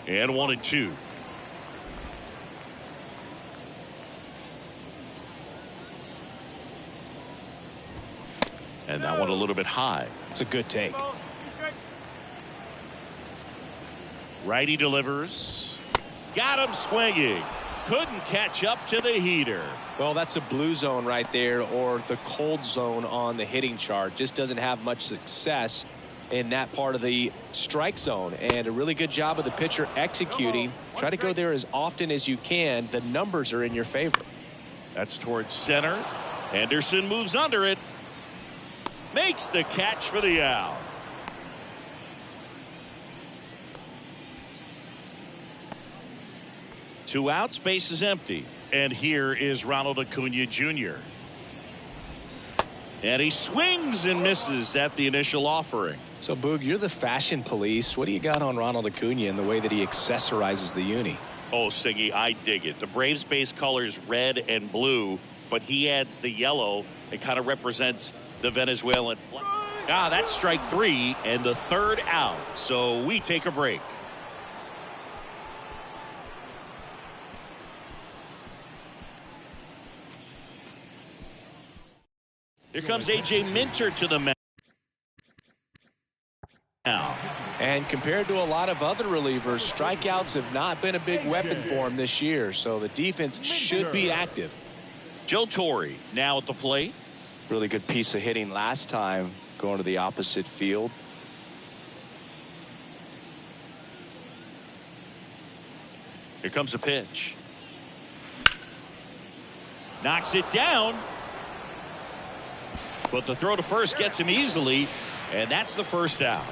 And 1-2. And that one a little bit high. It's a good take. Righty delivers. Got him swinging. Couldn't catch up to the heater. Well, that's a blue zone right there, or the cold zone on the hitting chart. Just doesn't have much success in that part of the strike zone, and a really good job of the pitcher executing. Try to go there as often as you can. The numbers are in your favor. That's towards center. Henderson moves under it. Makes the catch for the out. Two outs, base is empty. And here is Ronald Acuna Jr. And he swings and misses at the initial offering. So, Boog, you're the fashion police. What do you got on Ronald Acuna and the way that he accessorizes the uni? Oh, Siggy, I dig it. The Braves base colors red and blue, but he adds the yellow. It kind of represents the Venezuelan flag. That's strike 3 and the 3rd out. So we take a break. Here comes A.J. Minter to the mound. And compared to a lot of other relievers, strikeouts have not been a big weapon for him this year. So the defense should be active. Joe Torre now at the plate. Really good piece of hitting last time, going to the opposite field. Here comes a pitch. Knocks it down. But the throw to first gets him easily, and that's the 1st out.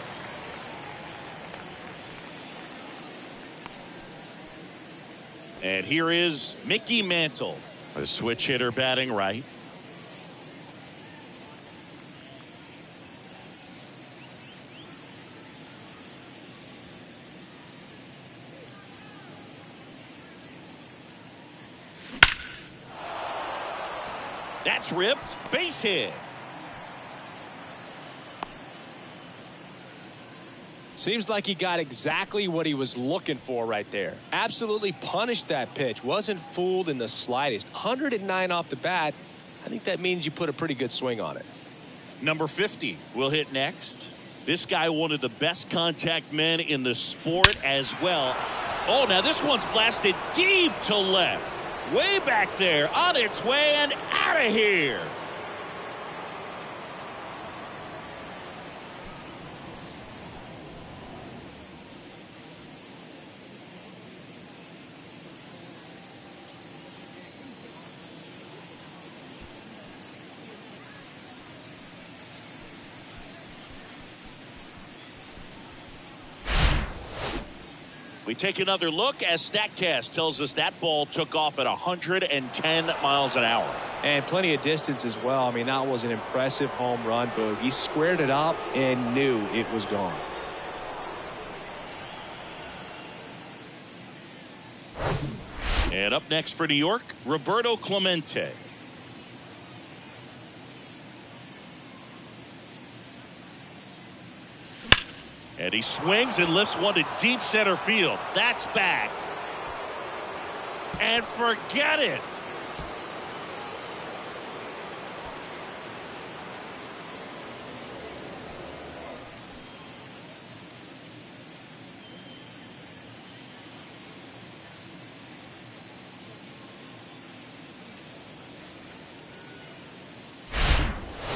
And here is Mickey Mantle, a switch hitter batting right. That's ripped. Base hit. Seems like he got exactly what he was looking for right there. Absolutely punished that pitch. Wasn't fooled in the slightest. 109 off the bat. I think that means you put a pretty good swing on it. Number 50 will hit next. This guy, one of the best contact men in the sport as well. Oh, now this one's blasted deep to left. Way back there, on its way and out of here. We take another look as StatCast tells us that ball took off at 110 miles an hour. And plenty of distance as well. I mean, that was an impressive home run, Boog. He squared it up and knew it was gone. And up next for New York, Roberto Clemente. And he swings and lifts one to deep center field. That's back. And forget it.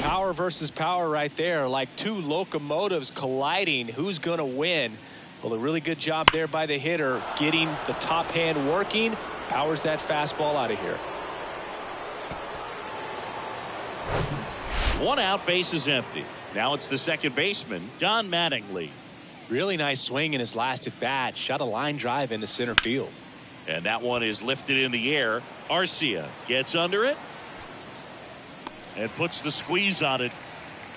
Power versus power right there, like two locomotives colliding. Who's going to win? Well, a really good job there by the hitter, getting the top hand working. Powers that fastball out of here. One out, base is empty. Now it's the second baseman, Don Mattingly. Really nice swing in his last at bat. Shot a line drive into center field. And that one is lifted in the air. Arcia gets under it and puts the squeeze on it.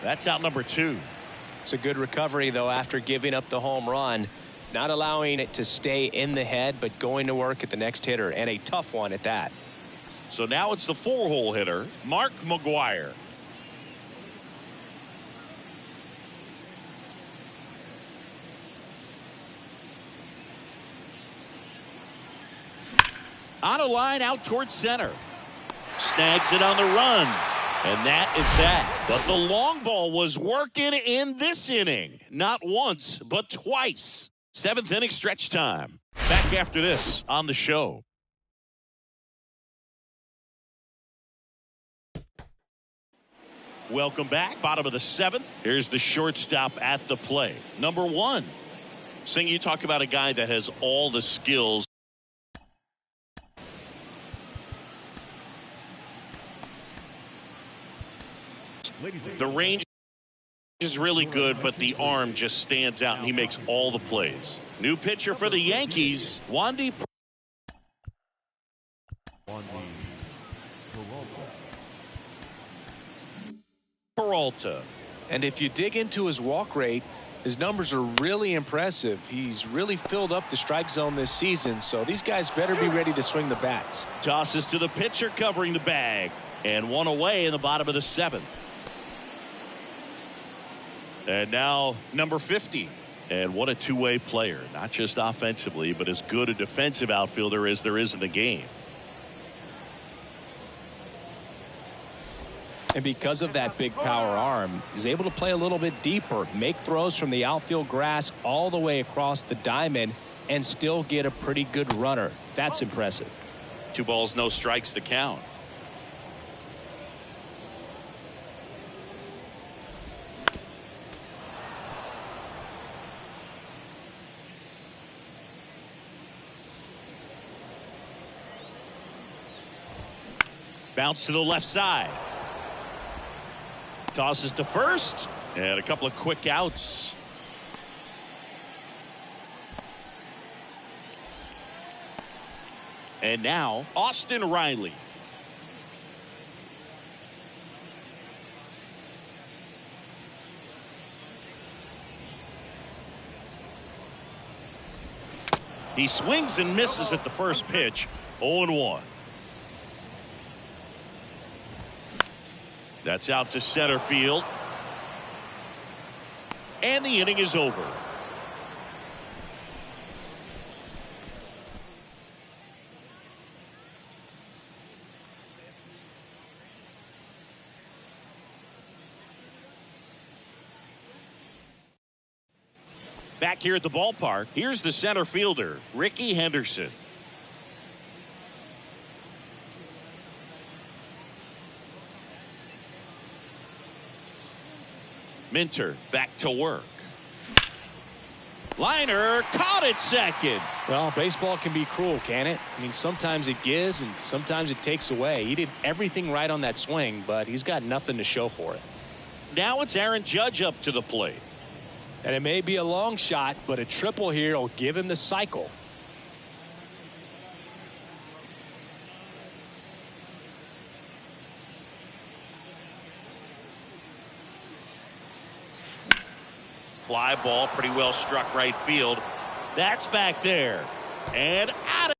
That's out number 2. It's a good recovery, though, after giving up the home run. Not allowing it to stay in the head, but going to work at the next hitter, and a tough one at that. So now it's the 4-hole hitter, Mark McGwire. On a line out towards center. Snags it on the run. And that is that. But the long ball was working in this inning. Not once, but twice. 7th inning stretch time. Back after this on the show. Welcome back. Bottom of the 7th. Here's the shortstop at the plate. Number 1. Sing, you talk about a guy that has all the skills. The range is really good, but the arm just stands out, and he makes all the plays. New pitcher for the Yankees, Wandy Peralta. And if you dig into his walk rate, his numbers are really impressive. He's really filled up the strike zone this season, so these guys better be ready to swing the bats. Tosses to the pitcher covering the bag, and one away in the bottom of the 7th. And now number 50. And what a two-way player. Not just offensively, but as good a defensive outfielder as there is in the game. And because of that big power arm, he's able to play a little bit deeper, make throws from the outfield grass all the way across the diamond, and still get a pretty good runner. That's impressive. 2 balls, no strikes to count. Bounce to the left side. Tosses to first. And a couple of quick outs. And now Austin Riley. He swings and misses at the first pitch. 0-1. That's out to center field. And the inning is over. Back here at the ballpark, here's the center fielder, Ricky Henderson. Minter back to work. Liner caught it second. Well, baseball can be cruel, can it? I mean, sometimes it gives and sometimes it takes away. He did everything right on that swing, but he's got nothing to show for it. Now it's Aaron Judge up to the plate. And it may be a long shot, but a triple here will give him the cycle. Fly ball, pretty well struck right field. That's back there. And out of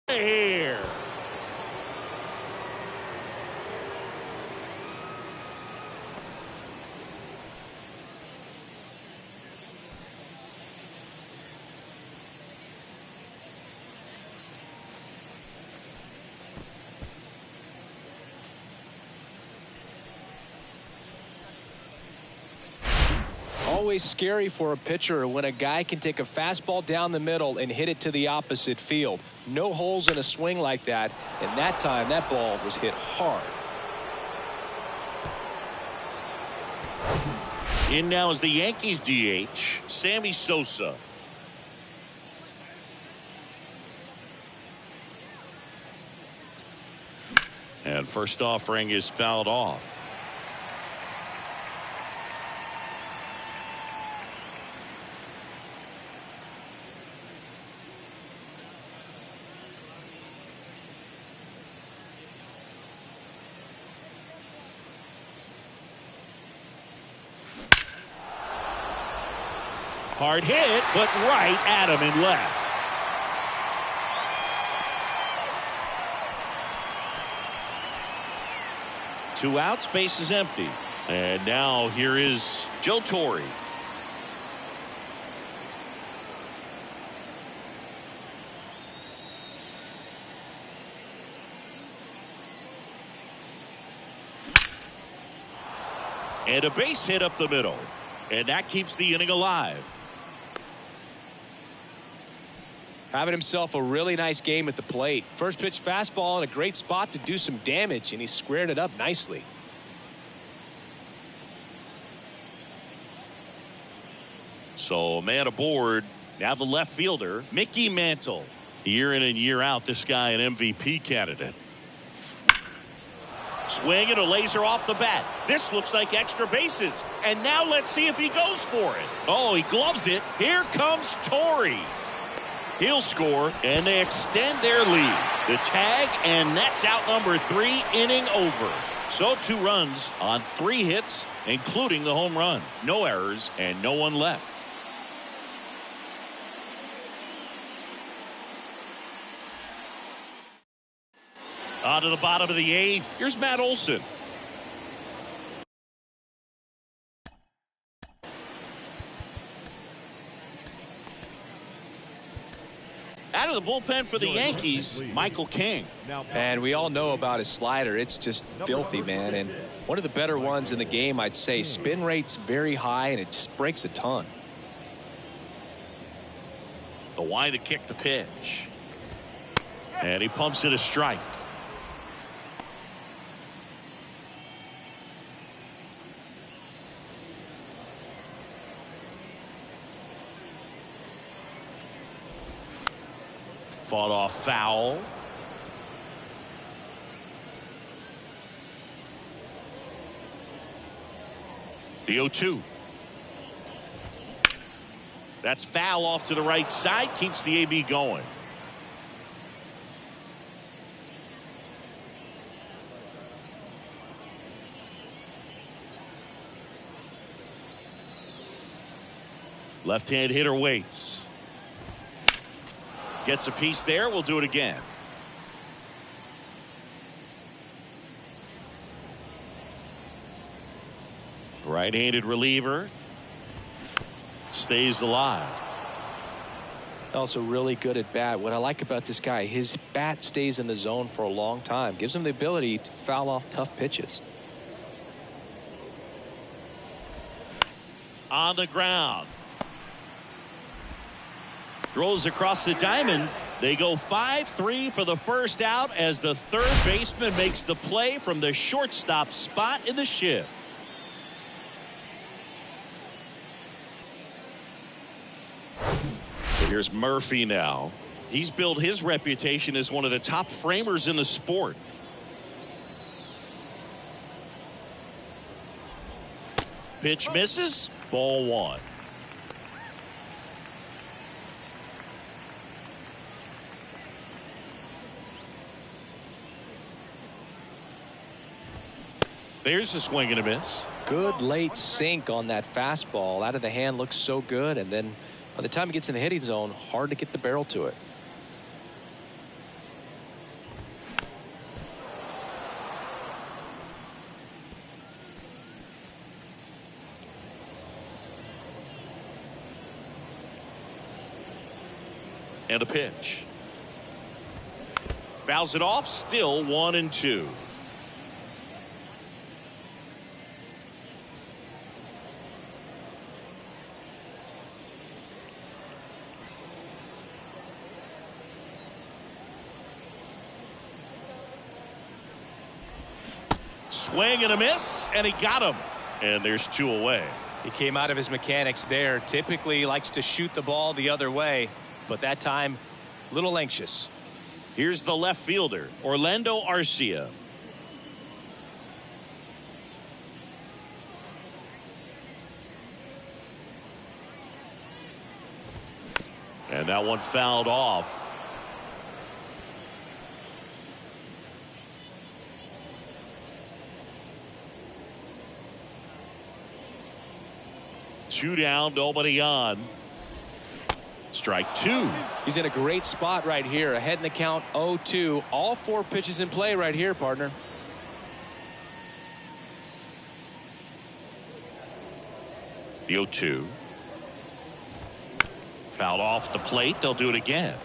here. Always scary for a pitcher when a guy can take a fastball down the middle and hit it to the opposite field. No holes in a swing like that, and that time that ball was hit hard. In now is the Yankees DH, Sammy Sosa. And first offering is fouled off. Hard hit, but right at him and left. Two outs, base is empty. And now here is Joe Torre. And a base hit up the middle. And that keeps the inning alive. Having himself a really nice game at the plate. First pitch fastball in a great spot to do some damage, and he squared it up nicely. So man aboard. Now the left fielder, Mickey Mantle. Year in and year out, this guy an MVP candidate. Swing and a laser off the bat. This looks like extra bases. And now let's see if he goes for it. Oh, he gloves it. Here comes Torre. He'll score, and they extend their lead. The tag, and that's out number 3, inning over. So 2 runs on 3 hits, including the home run. No errors, and no one left. On to the bottom of the 8th. Here's Matt Olson. Out of the bullpen for the Yankees, Michael King. And we all know about his slider. It's just filthy, man. And one of the better ones in the game, I'd say. Spin rate's very high, and it just breaks a ton. The wide to kick the pitch. And he pumps it a strike. Fought off foul. The 0-2. That's foul off to the right side. Keeps the AB going. Left-hand hitter waits. Gets a piece there. We'll do it again. Right-handed reliever. Stays alive. Also really good at bat. What I like about this guy, his bat stays in the zone for a long time. Gives him the ability to foul off tough pitches. On the ground. Throws across the diamond. They go 5-3 for the first out as the third baseman makes the play from the shortstop spot in the shift. So here's Murphy now. He's built his reputation as one of the top framers in the sport. Pitch misses. Ball one. There's a swing and a miss. Good late sink on that fastball. Out of the hand, looks so good, and then by the time it gets in the hitting zone, hard to get the barrel to it. And a pitch. Fouls it off. Still 1-2. Swing and a miss, and he got him. And there's 2 away. He came out of his mechanics there. Typically likes to shoot the ball the other way, but that time, a little anxious. Here's the left fielder, Orlando Arcia. And that one fouled off. Two down, nobody on. Strike 2. He's in a great spot right here. Ahead in the count 0-2. All 4 pitches in play right here, partner. The 0-2. Fouled off the plate. They'll do it again.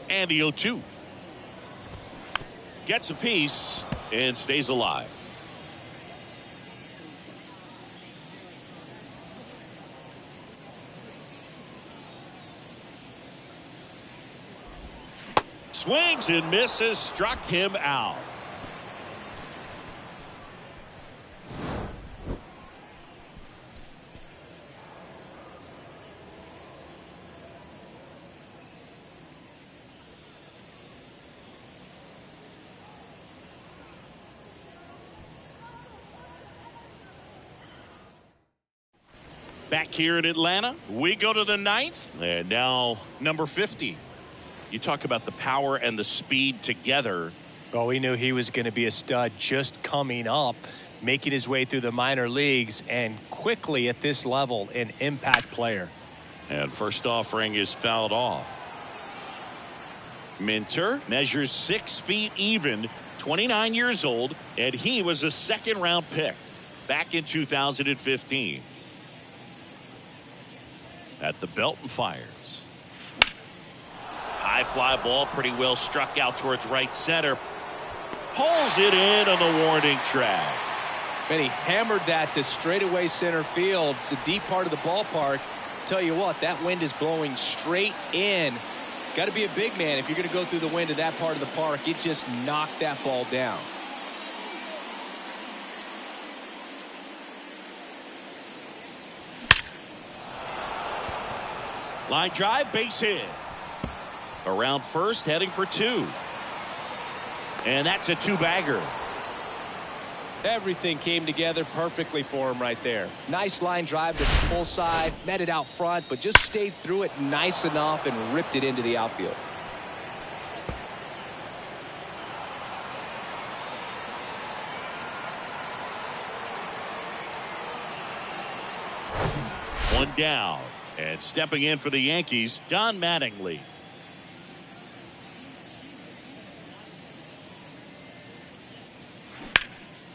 And the 0-2. Gets a piece and stays alive. Swings and misses, struck him out. Back here in Atlanta, we go to the 9th, and now number 50. You talk about the power and the speed together. Oh, we knew he was going to be a stud just coming up, making his way through the minor leagues, and quickly at this level, an impact player. And first offering is fouled off. Minter measures 6 feet even, 29 years old, and he was a second-round pick back in 2015. At the belt and fires. High fly ball, pretty well struck out towards right center. Pulls it in on the warning track. Man, he hammered that to straightaway center field. It's a deep part of the ballpark. Tell you what, that wind is blowing straight in. Got to be a big man if you're going to go through the wind of that part of the park. It just knocked that ball down. Line drive, base hit. Around first, heading for 2. And that's a 2-bagger. Everything came together perfectly for him right there. Nice line drive to the full side, met it out front, but just stayed through it nice enough and ripped it into the outfield. One down. And stepping in for the Yankees, Don Mattingly.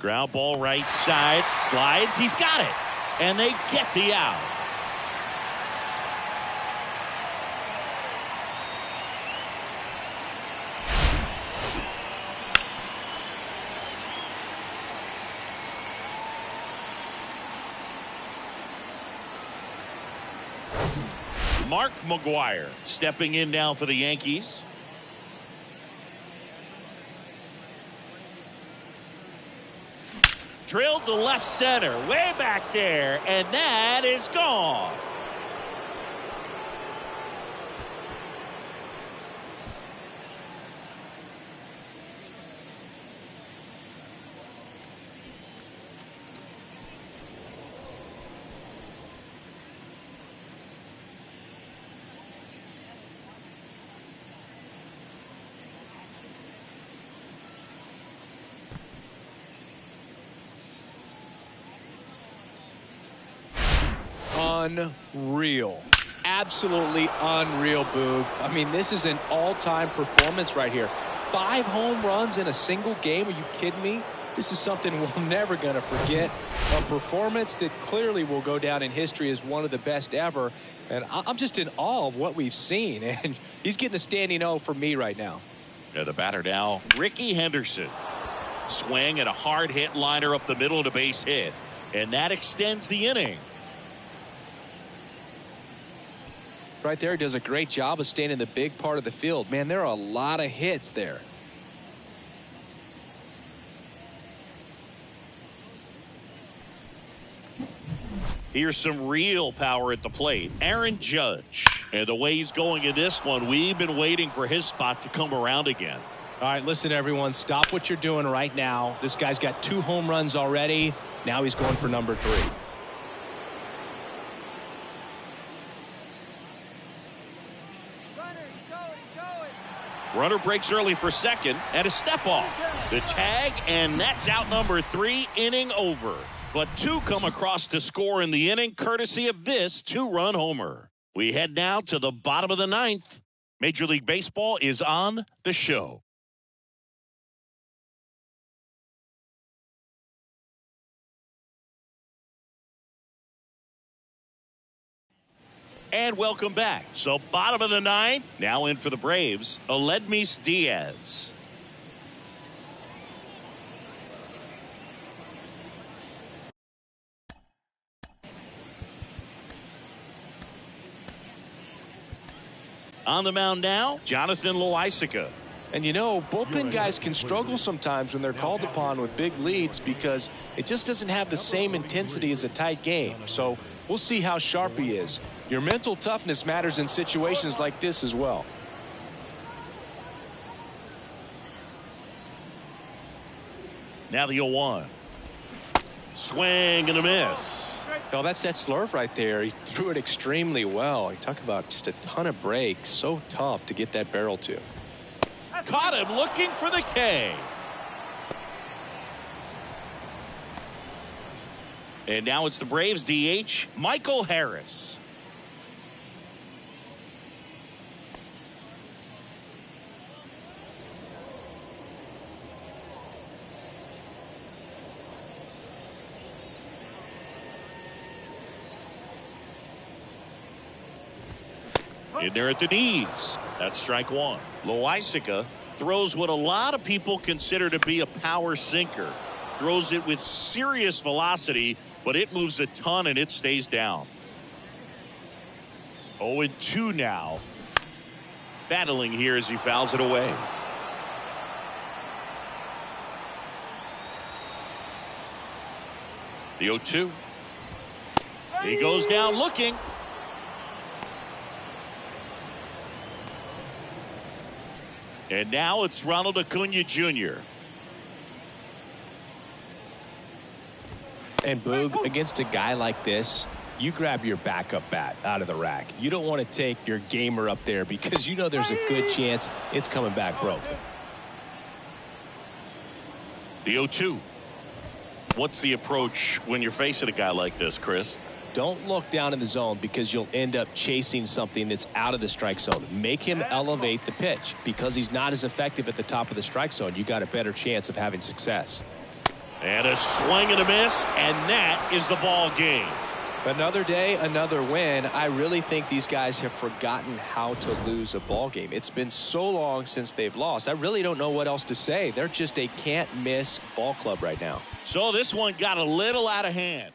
Ground ball right side. Slides. He's got it. And they get the out. Mark McGwire stepping in now for the Yankees. Drilled to left center, way back there, and that is gone. Unreal. Absolutely unreal, Boog. I mean, this is an all-time performance right here. 5 home runs in a single game. Are you kidding me? This is something we're never going to forget. A performance that clearly will go down in history as one of the best ever. And I'm just in awe of what we've seen. And he's getting a standing O for me right now. Yeah, the batter now, Ricky Henderson. Swing and a hard hit liner up the middle to base hit. And that extends the inning. Right there, does a great job of staying in the big part of the field. Man, there are a lot of hits there. Here's some real power at the plate. Aaron Judge. And the way he's going in this one, we've been waiting for his spot to come around again. All right, listen, everyone. Stop what you're doing right now. This guy's got 2 home runs already. Now he's going for number 3. Runner breaks early for second and a step off. The tag, and that's out number 3, inning over. But 2 come across to score in the inning courtesy of this 2-run homer. We head now to the bottom of the 9th. Major League Baseball is on the show. And welcome back. So bottom of the 9th, now in for the Braves, Aledmys Diaz. On the mound now, Jonathan Loaisiga. And you know, bullpen guys can struggle sometimes when they're called upon with big leads because it just doesn't have the same intensity as a tight game. So we'll see how sharp he is. Your mental toughness matters in situations like this as well. Now the 0-1. Swing and a miss. Oh, that's that slurve right there. He threw it extremely well. You talk about just a ton of breaks. So tough to get that barrel to. Caught him looking for the K. And now it's the Braves DH, Michael Harris. In there at the knees. That's strike 1. Loaisiga throws what a lot of people consider to be a power sinker. Throws it with serious velocity, but it moves a ton and it stays down. 0-2 now. Battling here as he fouls it away. The 0-2. He goes down looking. And now it's Ronald Acuna Jr. And Boog, against a guy like this, you grab your backup bat out of the rack. You don't want to take your gamer up there because you know there's a good chance it's coming back broken. The 0-2. What's the approach when you're facing a guy like this, Chris? Don't look down in the zone because you'll end up chasing something that's out of the strike zone. Make him elevate the pitch because he's not as effective at the top of the strike zone. You got a better chance of having success. And a swing and a miss, and that is the ball game. Another day, another win. I really think these guys have forgotten how to lose a ball game. It's been so long since they've lost. I really don't know what else to say. They're just a can't-miss ball club right now. So this one got a little out of hand.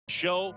Show.